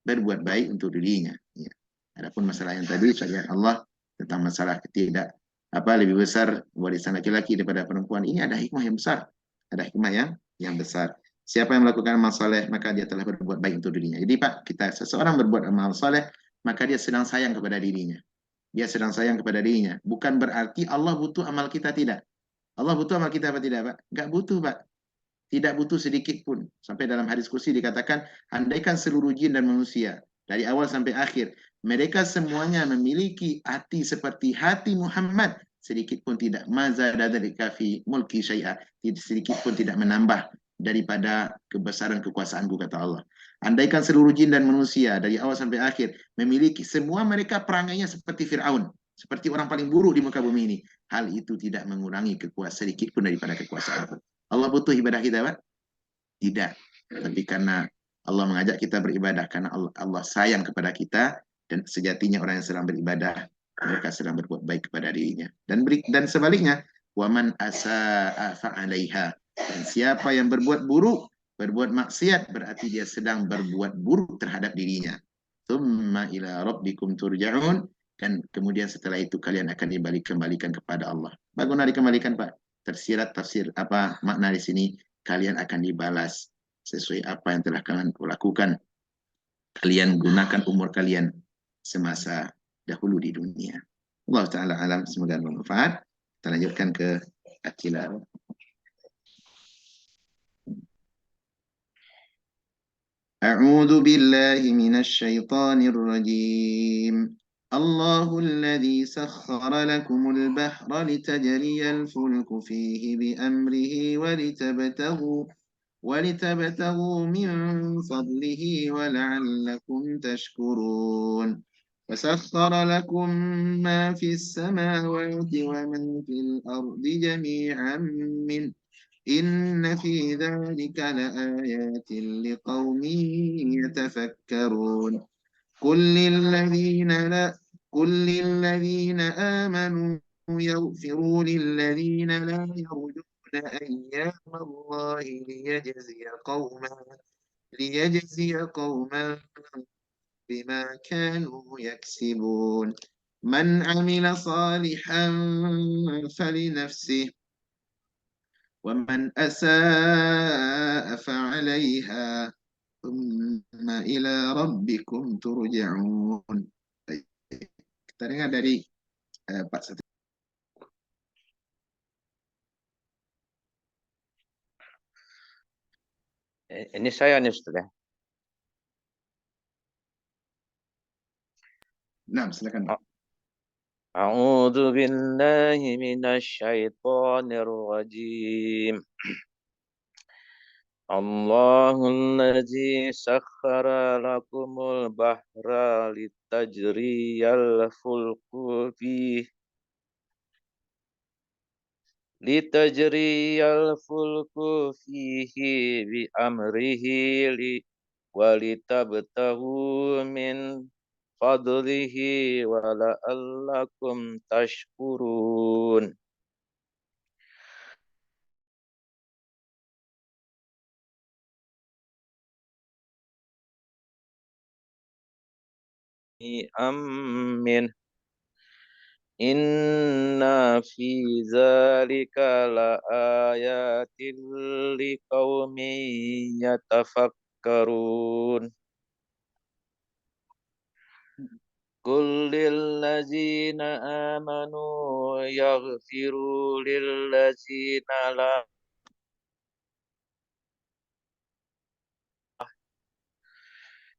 Speaker 1: Berbuat baik untuk dirinya. Ya. Adapun masalah yang tadi, syariat Allah tentang masalah tidak lebih besar warisan laki-laki daripada perempuan, ini ada hikmah yang besar. Ada hikmah yang besar. Siapa yang melakukan amal saleh maka dia telah berbuat baik untuk dirinya. Jadi Pak, seseorang berbuat amal saleh maka dia sedang sayang kepada dirinya. Dia sedang sayang kepada dirinya. Bukan berarti Allah butuh amal kita, tidak. Allah butuh amal kita apa tidak, Pak? Enggak butuh, Pak. Tidak butuh sedikit pun. Sampai dalam hadis kursi dikatakan, andaikan seluruh jin dan manusia, dari awal sampai akhir, mereka semuanya memiliki hati seperti hati Muhammad, sedikit pun tidak mazada dari kafi mulki syai'a, sedikit pun tidak menambah daripada kebesaran kekuasaanku, kata Allah. Andaikan seluruh jin dan manusia dari awal sampai akhir memiliki, semua mereka perangainya seperti Fir'aun, seperti orang paling buruk di muka bumi ini, hal itu tidak mengurangi kekuasaan sedikit pun daripada kekuasaan. Allah butuh ibadah kita, Pak? Tidak. Tapi karena Allah mengajak kita beribadah, karena Allah sayang kepada kita, dan sejatinya orang yang sedang beribadah, mereka sedang berbuat baik kepada dirinya. Dan sebaliknya, waman asa'a fa'alaiha. Dan siapa yang berbuat buruk, berbuat maksiat, berarti dia sedang berbuat buruk terhadap dirinya. Tsumma ila rabbikum turja'un. Dan kemudian setelah itu kalian akan kembalikan kepada Allah. Bagaimana dikembalikan, Pak? Tersirat tafsir makna di sini, kalian akan dibalas sesuai apa yang telah kalian lakukan. Kalian gunakan umur kalian semasa dahulu di dunia. Allah Ta'ala alam, semoga bermanfaat. Kita lanjutkan ke Akila. A'udzu billahi minasy syaithanir rajim. الله الذي سخر لكم البحر لتجري الفلك فيه بأمره ولتبتغوا من فضله ولعلكم تشكرون. وسخر لكم ما في السماوات وما في الأرض جميعا منه إن في ذلك لآيات لقوم يتفكرون. قل للذين آمنوا يغفروا للذين لا يرجون أيام الله ليجزي قوما بما كانوا يكسبون. من عمل صالحا فلنفسه ومن أساء فعليها ثم إلى ربكم ترجعون. Kita dengar dari Pak Satria.
Speaker 2: Ini saya nih, Ustaz.
Speaker 1: Nah, silakan.
Speaker 2: A'udzu billahi minasy syaithanir rajim. Allahul ladzi sakhkhara lakumul bahra litajriyal fulku fihi bi amrihi walitabtaghu min fadlihi wa la'allakum tashkurun. Amin. Inna fi zalika la ayatin liqaumin yatafakkarun. Qul lillazina amanu yaghfiru lillazina la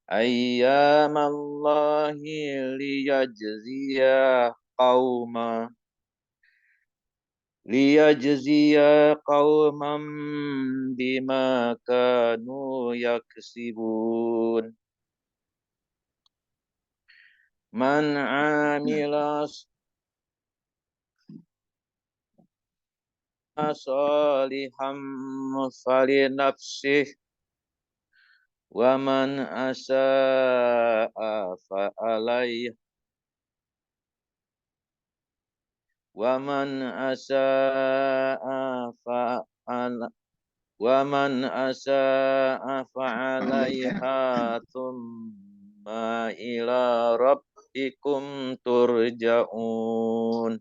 Speaker 2: ayyamallahi liyajziya qauman bima kanu yaksibun. Man amila salihan falinafsih wa man asaa fa'alaiha ومن أساء فعل ومن أساء فعليها ثم إلى ربكم ترجعون.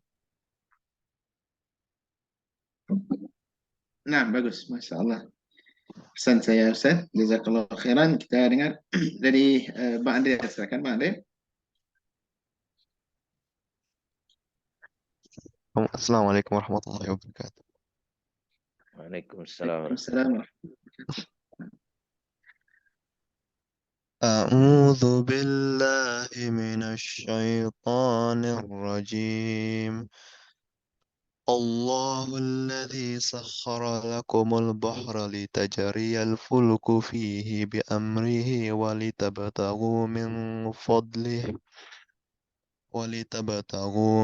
Speaker 1: Nah, bagus, Masya Allah. Pesan saya Ustaz, jazakallah khairan. Kita dengar dari Bang Andre, silakan Bang Andre.
Speaker 4: Assalamualaikum warahmatullahi wabarakatuh.
Speaker 2: Waalaikumsalam.
Speaker 1: Waalaikumsalam.
Speaker 4: أعوذ بالله من الشيطان الرجيم. الله الذي سخر لكم البحر لتجري الفلك فيه بأمره ولتبتغوا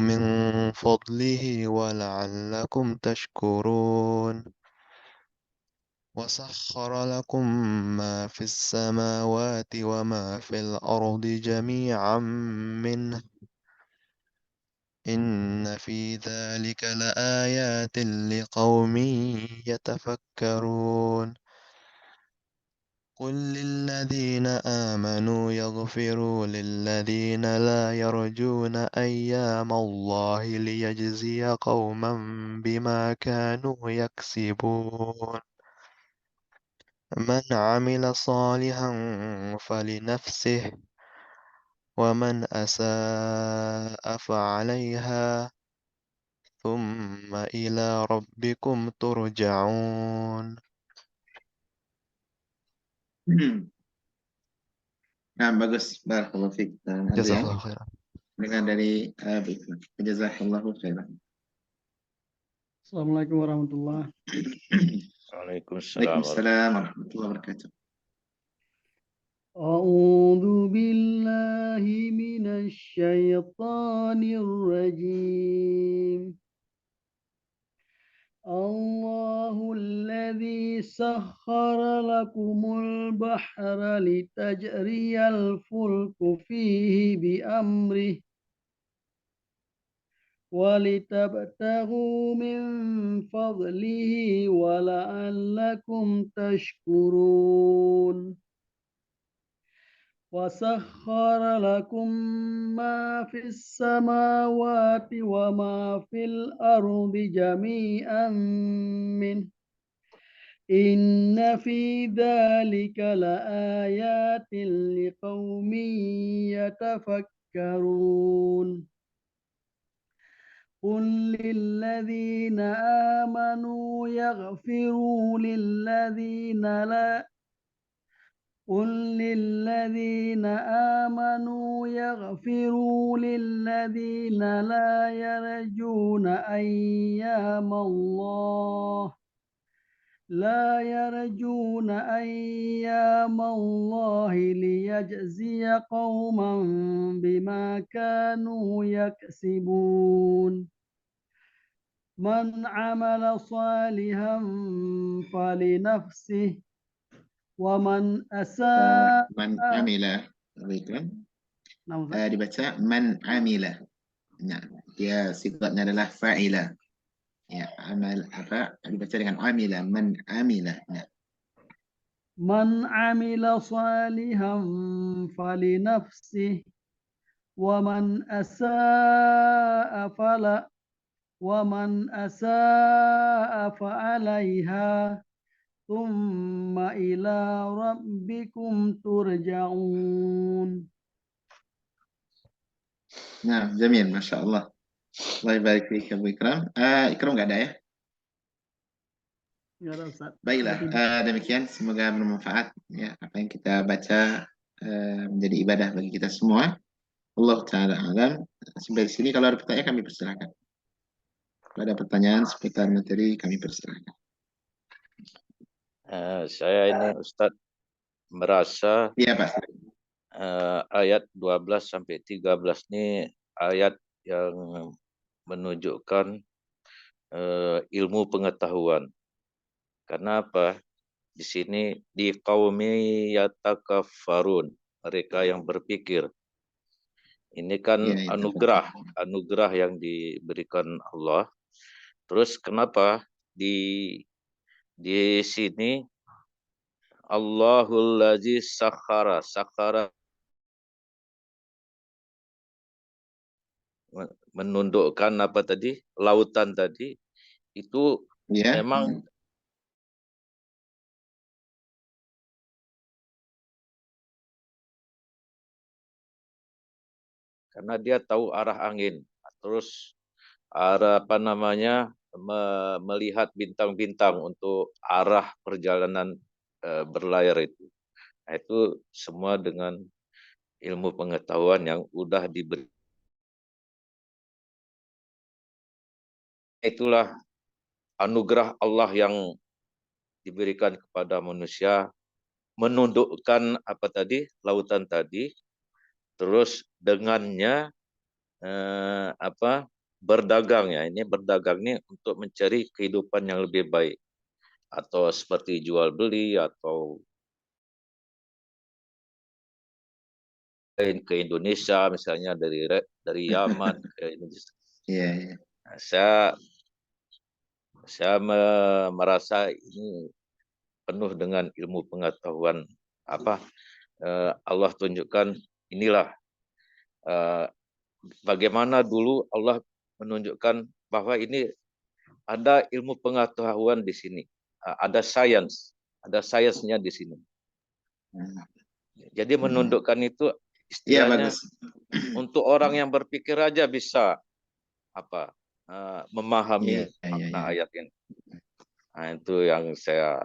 Speaker 4: من فضله ولعلكم تشكرون. وسخر لكم ما في السماوات وما في الأرض جميعا منه إن في ذلك لآيات لقوم يتفكرون. قل للذين آمنوا يغفروا للذين لا يرجون أيام الله ليجزي قوما بما كانوا يكسبون. من عمل صالحا فلنفسه ومن أساء فعليها ثم إلى ربكم ترجعون.
Speaker 1: Nah, bagus. Barakallahu fiik. Andre,
Speaker 4: جزاك
Speaker 1: ya.
Speaker 4: الله خيرا.
Speaker 1: Dengar dari Bikram. Jazakallahu khairan.
Speaker 3: Assalamualaikum warahmatullahi.
Speaker 2: Waalaikumsalam.
Speaker 1: Waalaikumsalam warahmatullahi wabarakatuh.
Speaker 3: أعوذ بالله من الشيطان الرجيم. الله الذي سخر لكم البحر لتجري الفلك فيه بأمره ولتبتغوا من فضله ولعلكم تشكرون. وسخر لكم ما في السماوات وما في الأرض جميعا منه إن في ذلك لآيات لقوم يتفكرون. قل للذين آمنوا يغفروا للذين لا قل للذين آمنوا يغفروا للذين لا يرجون أيام الله ليجزي قوما بما كانوا يكسبون. من عمل صالحا فلنفسه ومن أساء
Speaker 1: Man amila. Bikram. Dibaca man amila. Nah, dia sifatnya adalah fa'ila. Ya, amal apa? Dibaca dengan amila. Man amila. Nah.
Speaker 3: من عمل صالحا فلنفسه ومن أساء فعليها ثم إلى ربكم ترجعون.
Speaker 1: Nah, Jamil, Masya Allah. Allah barik fiik Abu Ikram. Ikram nggak ada ya?
Speaker 3: Nggak ada, Ustaz.
Speaker 1: Baiklah, demikian semoga bermanfaat ya apa yang kita baca menjadi ibadah bagi kita semua. Allah taala alam. Sampai sini kalau ada pertanyaan kami persilahkan. Kalau ada pertanyaan seputar materi kami persilahkan.
Speaker 2: Saya ini Ustadz merasa
Speaker 1: Iya, Pak.
Speaker 2: ayat 12 sampai 13 ini ayat yang menunjukkan ilmu pengetahuan. Karena apa? Di sini di qaumi yatakaffarun, mereka yang berpikir. Ini kan
Speaker 1: Ya, itu
Speaker 2: anugerah,
Speaker 1: betul.
Speaker 2: anugerah yang diberikan Allah. Terus kenapa di sini Allahul ladzi sakhara menundukkan apa tadi? Lautan tadi itu
Speaker 1: Ya,
Speaker 2: memang karena dia tahu arah angin. Terus arah apa namanya? Melihat bintang-bintang untuk arah perjalanan berlayar itu. Nah, itu semua dengan ilmu pengetahuan yang udah diberi. Itulah anugerah Allah yang diberikan kepada manusia, menundukkan apa tadi, lautan tadi, terus dengannya berdagang ya. Ini berdagang ini untuk mencari kehidupan yang lebih baik, atau seperti jual beli atau ke Indonesia misalnya dari Yaman ke Indonesia.
Speaker 1: ya, ya.
Speaker 2: Nah, saya merasa ini penuh dengan ilmu pengetahuan apa Allah tunjukkan inilah bagaimana dulu Allah menunjukkan bahwa ini ada ilmu pengetahuan di sini, ada sainsnya di sini. Jadi menundukkan itu
Speaker 1: Ya,
Speaker 2: istilahnya
Speaker 1: bagus.
Speaker 2: untuk orang yang berpikir aja bisa
Speaker 1: Ya,
Speaker 2: memahami
Speaker 1: ya,
Speaker 2: makna
Speaker 1: ya.
Speaker 2: ayat ini. Nah, itu yang saya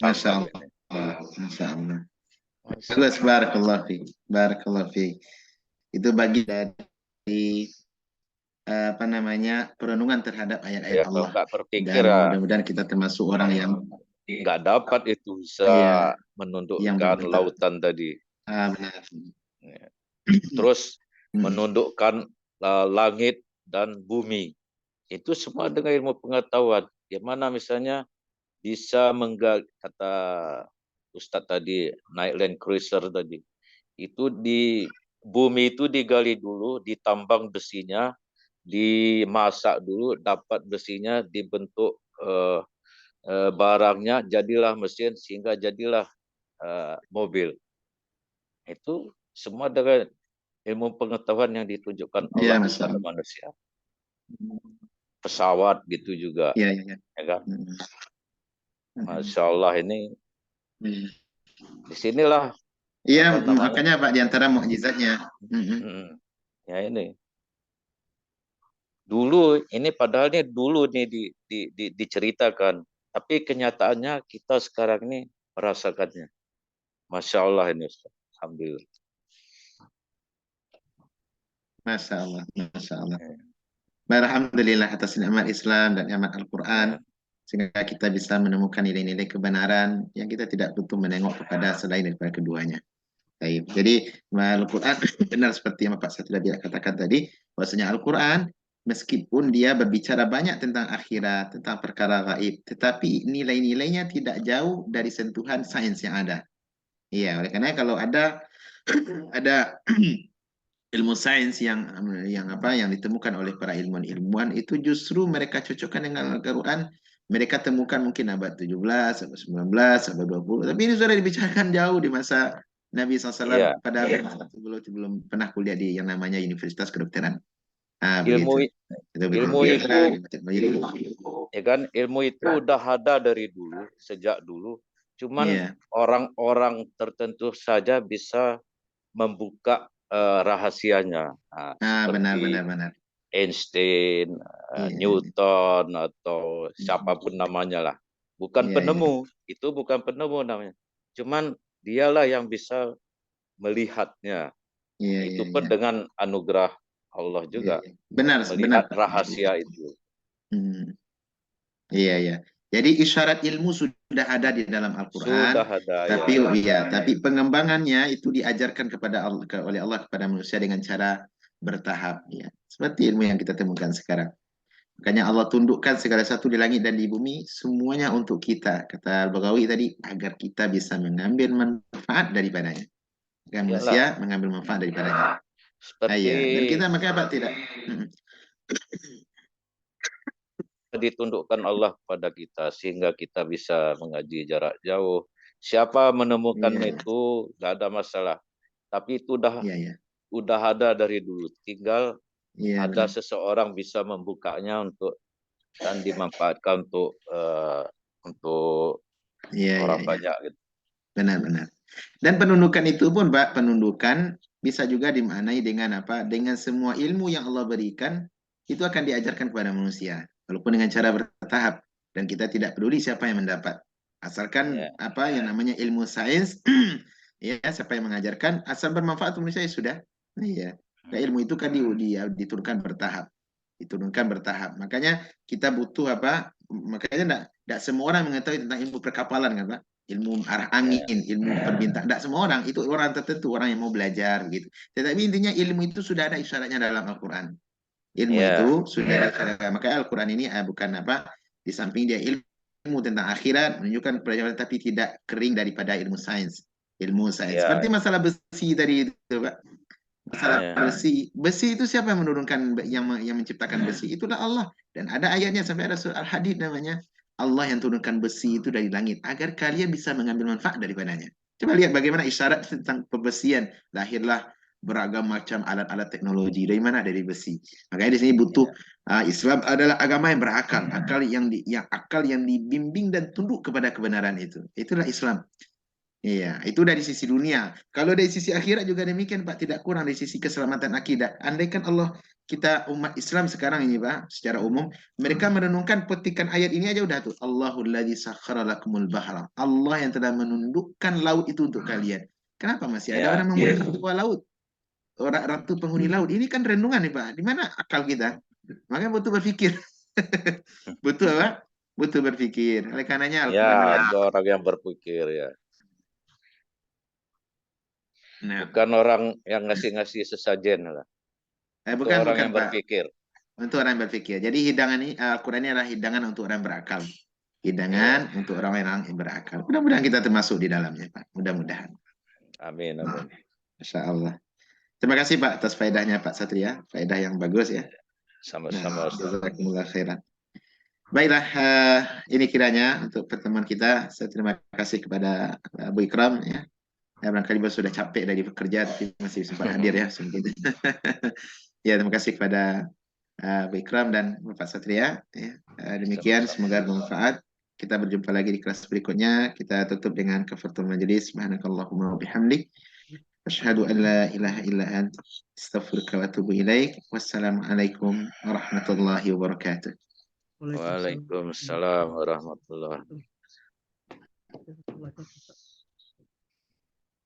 Speaker 1: Masya
Speaker 2: tangkap
Speaker 1: Allah.
Speaker 2: ini.
Speaker 1: Masya Allah.
Speaker 2: Masya
Speaker 1: Bagus,
Speaker 2: Allah.
Speaker 1: barakallah fiik. Barakallah fiik. Itu bagi dari apa namanya, perenungan terhadap ayat-ayat
Speaker 2: Ya kalau
Speaker 1: Allah.
Speaker 2: nggak berpikir
Speaker 1: Dan
Speaker 2: ya
Speaker 1: mudah-mudahan kita termasuk orang yang
Speaker 2: nggak dapat itu bisa
Speaker 1: ya yang
Speaker 2: menundukkan
Speaker 1: berpikir.
Speaker 2: lautan tadi.
Speaker 1: Benar.
Speaker 2: Ya. Terus
Speaker 1: Hmm.
Speaker 2: menundukkan langit dan bumi. Itu semua dengan ilmu pengetahuan. Gimana misalnya bisa kata Ustadz tadi, naik Land Cruiser tadi. Itu di bumi itu digali dulu, ditambang besinya, dimasak dulu, dapat besinya, dibentuk barangnya, jadilah mesin, sehingga jadilah mobil. Itu semua dengan ilmu pengetahuan yang ditunjukkan
Speaker 1: Ya,
Speaker 2: Allah
Speaker 1: Masya
Speaker 2: kepada
Speaker 1: Allah.
Speaker 2: manusia. Pesawat gitu juga,
Speaker 1: Ya, ya, ya.
Speaker 2: ya kan?
Speaker 1: Hmm.
Speaker 2: Masya Allah ini
Speaker 1: Hmm.
Speaker 2: disinilah
Speaker 1: Iya,
Speaker 2: apa namanya?
Speaker 1: makanya Pak, di antara mukjizatnya.
Speaker 2: Ya ini. Dulu ini padahal ini dulu nih diceritakan, tapi kenyataannya kita sekarang ini merasakannya. Masya Allah ini Ustaz. Alhamdulillah.
Speaker 1: Masya Allah, Masya Allah.
Speaker 2: Ya,
Speaker 1: Alhamdulillah atas nikmat Islam dan nikmat Al-Quran,
Speaker 2: ya.
Speaker 1: sehingga kita bisa menemukan nilai-nilai kebenaran yang kita tidak butuh menengok kepada selain daripada keduanya. Baik. Jadi Al-Quran benar seperti yang Pak Satria katakan tadi, bahwasanya Al-Quran meskipun dia berbicara banyak tentang akhirat, tentang perkara gaib, tetapi nilai-nilainya tidak jauh dari sentuhan sains yang ada. Iya, oleh karena kalau ada ada ilmu sains yang ditemukan oleh para ilmuwan itu justru mereka cocokkan dengan Al-Quran. Mereka temukan mungkin abad 17, abad 19, abad 20. Tapi ini sudah dibicarakan jauh di masa Nabi SAW
Speaker 2: Iya.
Speaker 1: pada sebelum pernah kuliah di yang namanya Universitas Kedokteran.
Speaker 2: Ilmu
Speaker 1: Begitu. Itu
Speaker 2: ilmu
Speaker 1: begitu.
Speaker 2: itu ya kan, ilmu itu udah ada dari dulu, sejak dulu. Cuman
Speaker 1: Iya.
Speaker 2: orang-orang tertentu saja bisa membuka rahasianya. Nah,
Speaker 1: Benar,
Speaker 2: seperti
Speaker 1: benar, benar.
Speaker 2: Einstein,
Speaker 1: Iya,
Speaker 2: Newton, atau siapapun namanya lah. Bukan
Speaker 1: iya, iya,
Speaker 2: penemu, itu bukan penemu namanya. Cuman dialah yang bisa melihatnya.
Speaker 1: iya, iya,
Speaker 2: Itu pun
Speaker 1: iya,
Speaker 2: dengan anugerah Allah
Speaker 1: iya,
Speaker 2: juga.
Speaker 1: iya. Benar, benar,
Speaker 2: Melihat
Speaker 1: Pak.
Speaker 2: rahasia itu.
Speaker 1: Hmm. Iya, iya. Jadi isyarat ilmu sudah ada di dalam Al-Quran,
Speaker 2: Sudah ada ya.
Speaker 1: tapi pengembangannya itu diajarkan oleh Allah kepada manusia dengan cara bertahap, ya. Seperti ilmu yang kita temukan sekarang. Makanya Allah tundukkan segala sesuatu di langit dan di bumi, semuanya untuk kita. Kata Al-Baghawi tadi, agar kita bisa mengambil manfaat daripadanya. Agar
Speaker 2: Iyalah,
Speaker 1: manusia mengambil manfaat daripadanya.
Speaker 2: Seperti
Speaker 1: Iya, dan kita makanya Pak tidak.
Speaker 2: ditundukkan Allah kepada kita sehingga kita bisa mengaji jarak jauh. Siapa menemukan
Speaker 1: Iya,
Speaker 2: itu nggak ada masalah. Tapi itu udah
Speaker 1: iya, iya,
Speaker 2: udah ada dari dulu. Tinggal
Speaker 1: iya
Speaker 2: ada
Speaker 1: benar.
Speaker 2: seseorang bisa membukanya untuk dan dimanfaatkan untuk
Speaker 1: Iya, iya,
Speaker 2: orang
Speaker 1: iya,
Speaker 2: banyak gitu.
Speaker 1: benar-benar. Dan penundukan itu pun Pak, penundukan bisa juga dimaknai dengan apa? Dengan semua ilmu yang Allah berikan itu akan diajarkan kepada manusia, walaupun dengan cara bertahap dan kita tidak peduli siapa yang mendapat. Asalkan
Speaker 2: Ya,
Speaker 1: apa yang namanya ilmu sains, ya siapa yang mengajarkan, asal bermanfaat untuk manusia ya sudah. Iya. Nah, ilmu itu kan diturunkan bertahap, diturunkan bertahap. Makanya kita butuh apa? Makanya tidak semua orang mengetahui tentang ilmu perkapalan kan Pak? Ilmu arah
Speaker 2: ya,
Speaker 1: angin, ilmu perbintang. Tidak semua orang, itu orang tertentu, orang yang mau belajar gitu. Tetapi intinya ilmu itu sudah ada isyaratnya dalam Al-Quran. Ilmu itu
Speaker 2: ya,
Speaker 1: sudah ada isyaratnya. Makanya Al-Quran ini bukan apa, di samping dia ilmu tentang akhirat, menunjukkan pelajaran tapi tidak kering daripada ilmu sains. Ilmu sains.
Speaker 2: ya,
Speaker 1: Seperti masalah besi tadi itu, Pak. Masalah
Speaker 2: ya,
Speaker 1: besi. Besi itu siapa yang menurunkan, yang menciptakan besi? Itulah Allah. Dan ada ayatnya sampai ada surah Al-Hadid namanya. Allah yang turunkan besi itu dari langit agar kalian bisa mengambil manfaat daripadanya. Coba lihat bagaimana isyarat tentang pembesian. Lahirlah beragam macam alat-alat teknologi. Dari mana? Dari besi. Makanya di sini butuh Islam adalah agama yang berakal, akal yang dibimbing dan tunduk kepada kebenaran itu. Itulah Islam. Iya, itu dari sisi dunia. Kalau dari sisi akhirat juga demikian, Pak, tidak kurang dari sisi keselamatan akidah. Andaikan Allah, kita umat Islam sekarang ini, Pak, secara umum, mereka merenungkan petikan ayat ini aja udah tuh. Allahul ladzi sakhkhara lakumul bahra. Allah yang telah menundukkan laut itu untuk kalian. Kenapa masih ada
Speaker 2: ya,
Speaker 1: orang memuji ketua laut? Orang ratu penghuni laut. Ini kan renungan nih, Pak. Di mana akal kita? Makanya butuh berpikir. Butuh apa? Butuh berpikir. Oleh karenanya
Speaker 2: ya,
Speaker 1: Al-Quran adalah.
Speaker 2: itu orang yang berpikir ya.
Speaker 1: Nah,
Speaker 2: Bukan orang yang ngasih-ngasih sesajen lah. Itu
Speaker 1: bukan,
Speaker 2: orang
Speaker 1: bukan,
Speaker 2: yang
Speaker 1: Pak.
Speaker 2: berpikir.
Speaker 1: Untuk orang yang berpikir. Jadi hidangan ini, Al-Quran ini adalah hidangan untuk orang berakal.
Speaker 2: Iya.
Speaker 1: Hidangan untuk orang-orang yang berakal. Mudah-mudahan kita termasuk di dalamnya, Pak. Mudah-mudahan.
Speaker 2: Amin,
Speaker 1: Nah,
Speaker 2: amin.
Speaker 1: Masya Allah. Terima kasih, Pak, atas faedahnya, Pak Satria. Faedah yang bagus ya.
Speaker 2: Sama-sama
Speaker 1: Nah,
Speaker 2: Ustaz.
Speaker 1: jazakumullah khairan. Baiklah, ini kiranya untuk pertemuan kita. Saya terima kasih kepada Abu Ikram ya. Ya, barangkali beliau sudah capek dari bekerja, tapi masih sempat hadir ya. Ya, terima kasih kepada Abu Ikram dan Bapak Satria. Ya. Demikian,
Speaker 2: Sama-sama.
Speaker 1: semoga bermanfaat. Kita berjumpa lagi di kelas berikutnya. Kita tutup dengan kafaratul majelis. Subhanakallahumma wa bihamdik. Asyhadu an la ilaha illa ant. Astaghfiruka wa atubu ilaik. Wassalamualaikum warahmatullahi wabarakatuh.
Speaker 2: Waalaikumsalam warahmatullahi
Speaker 3: wabarakatuh.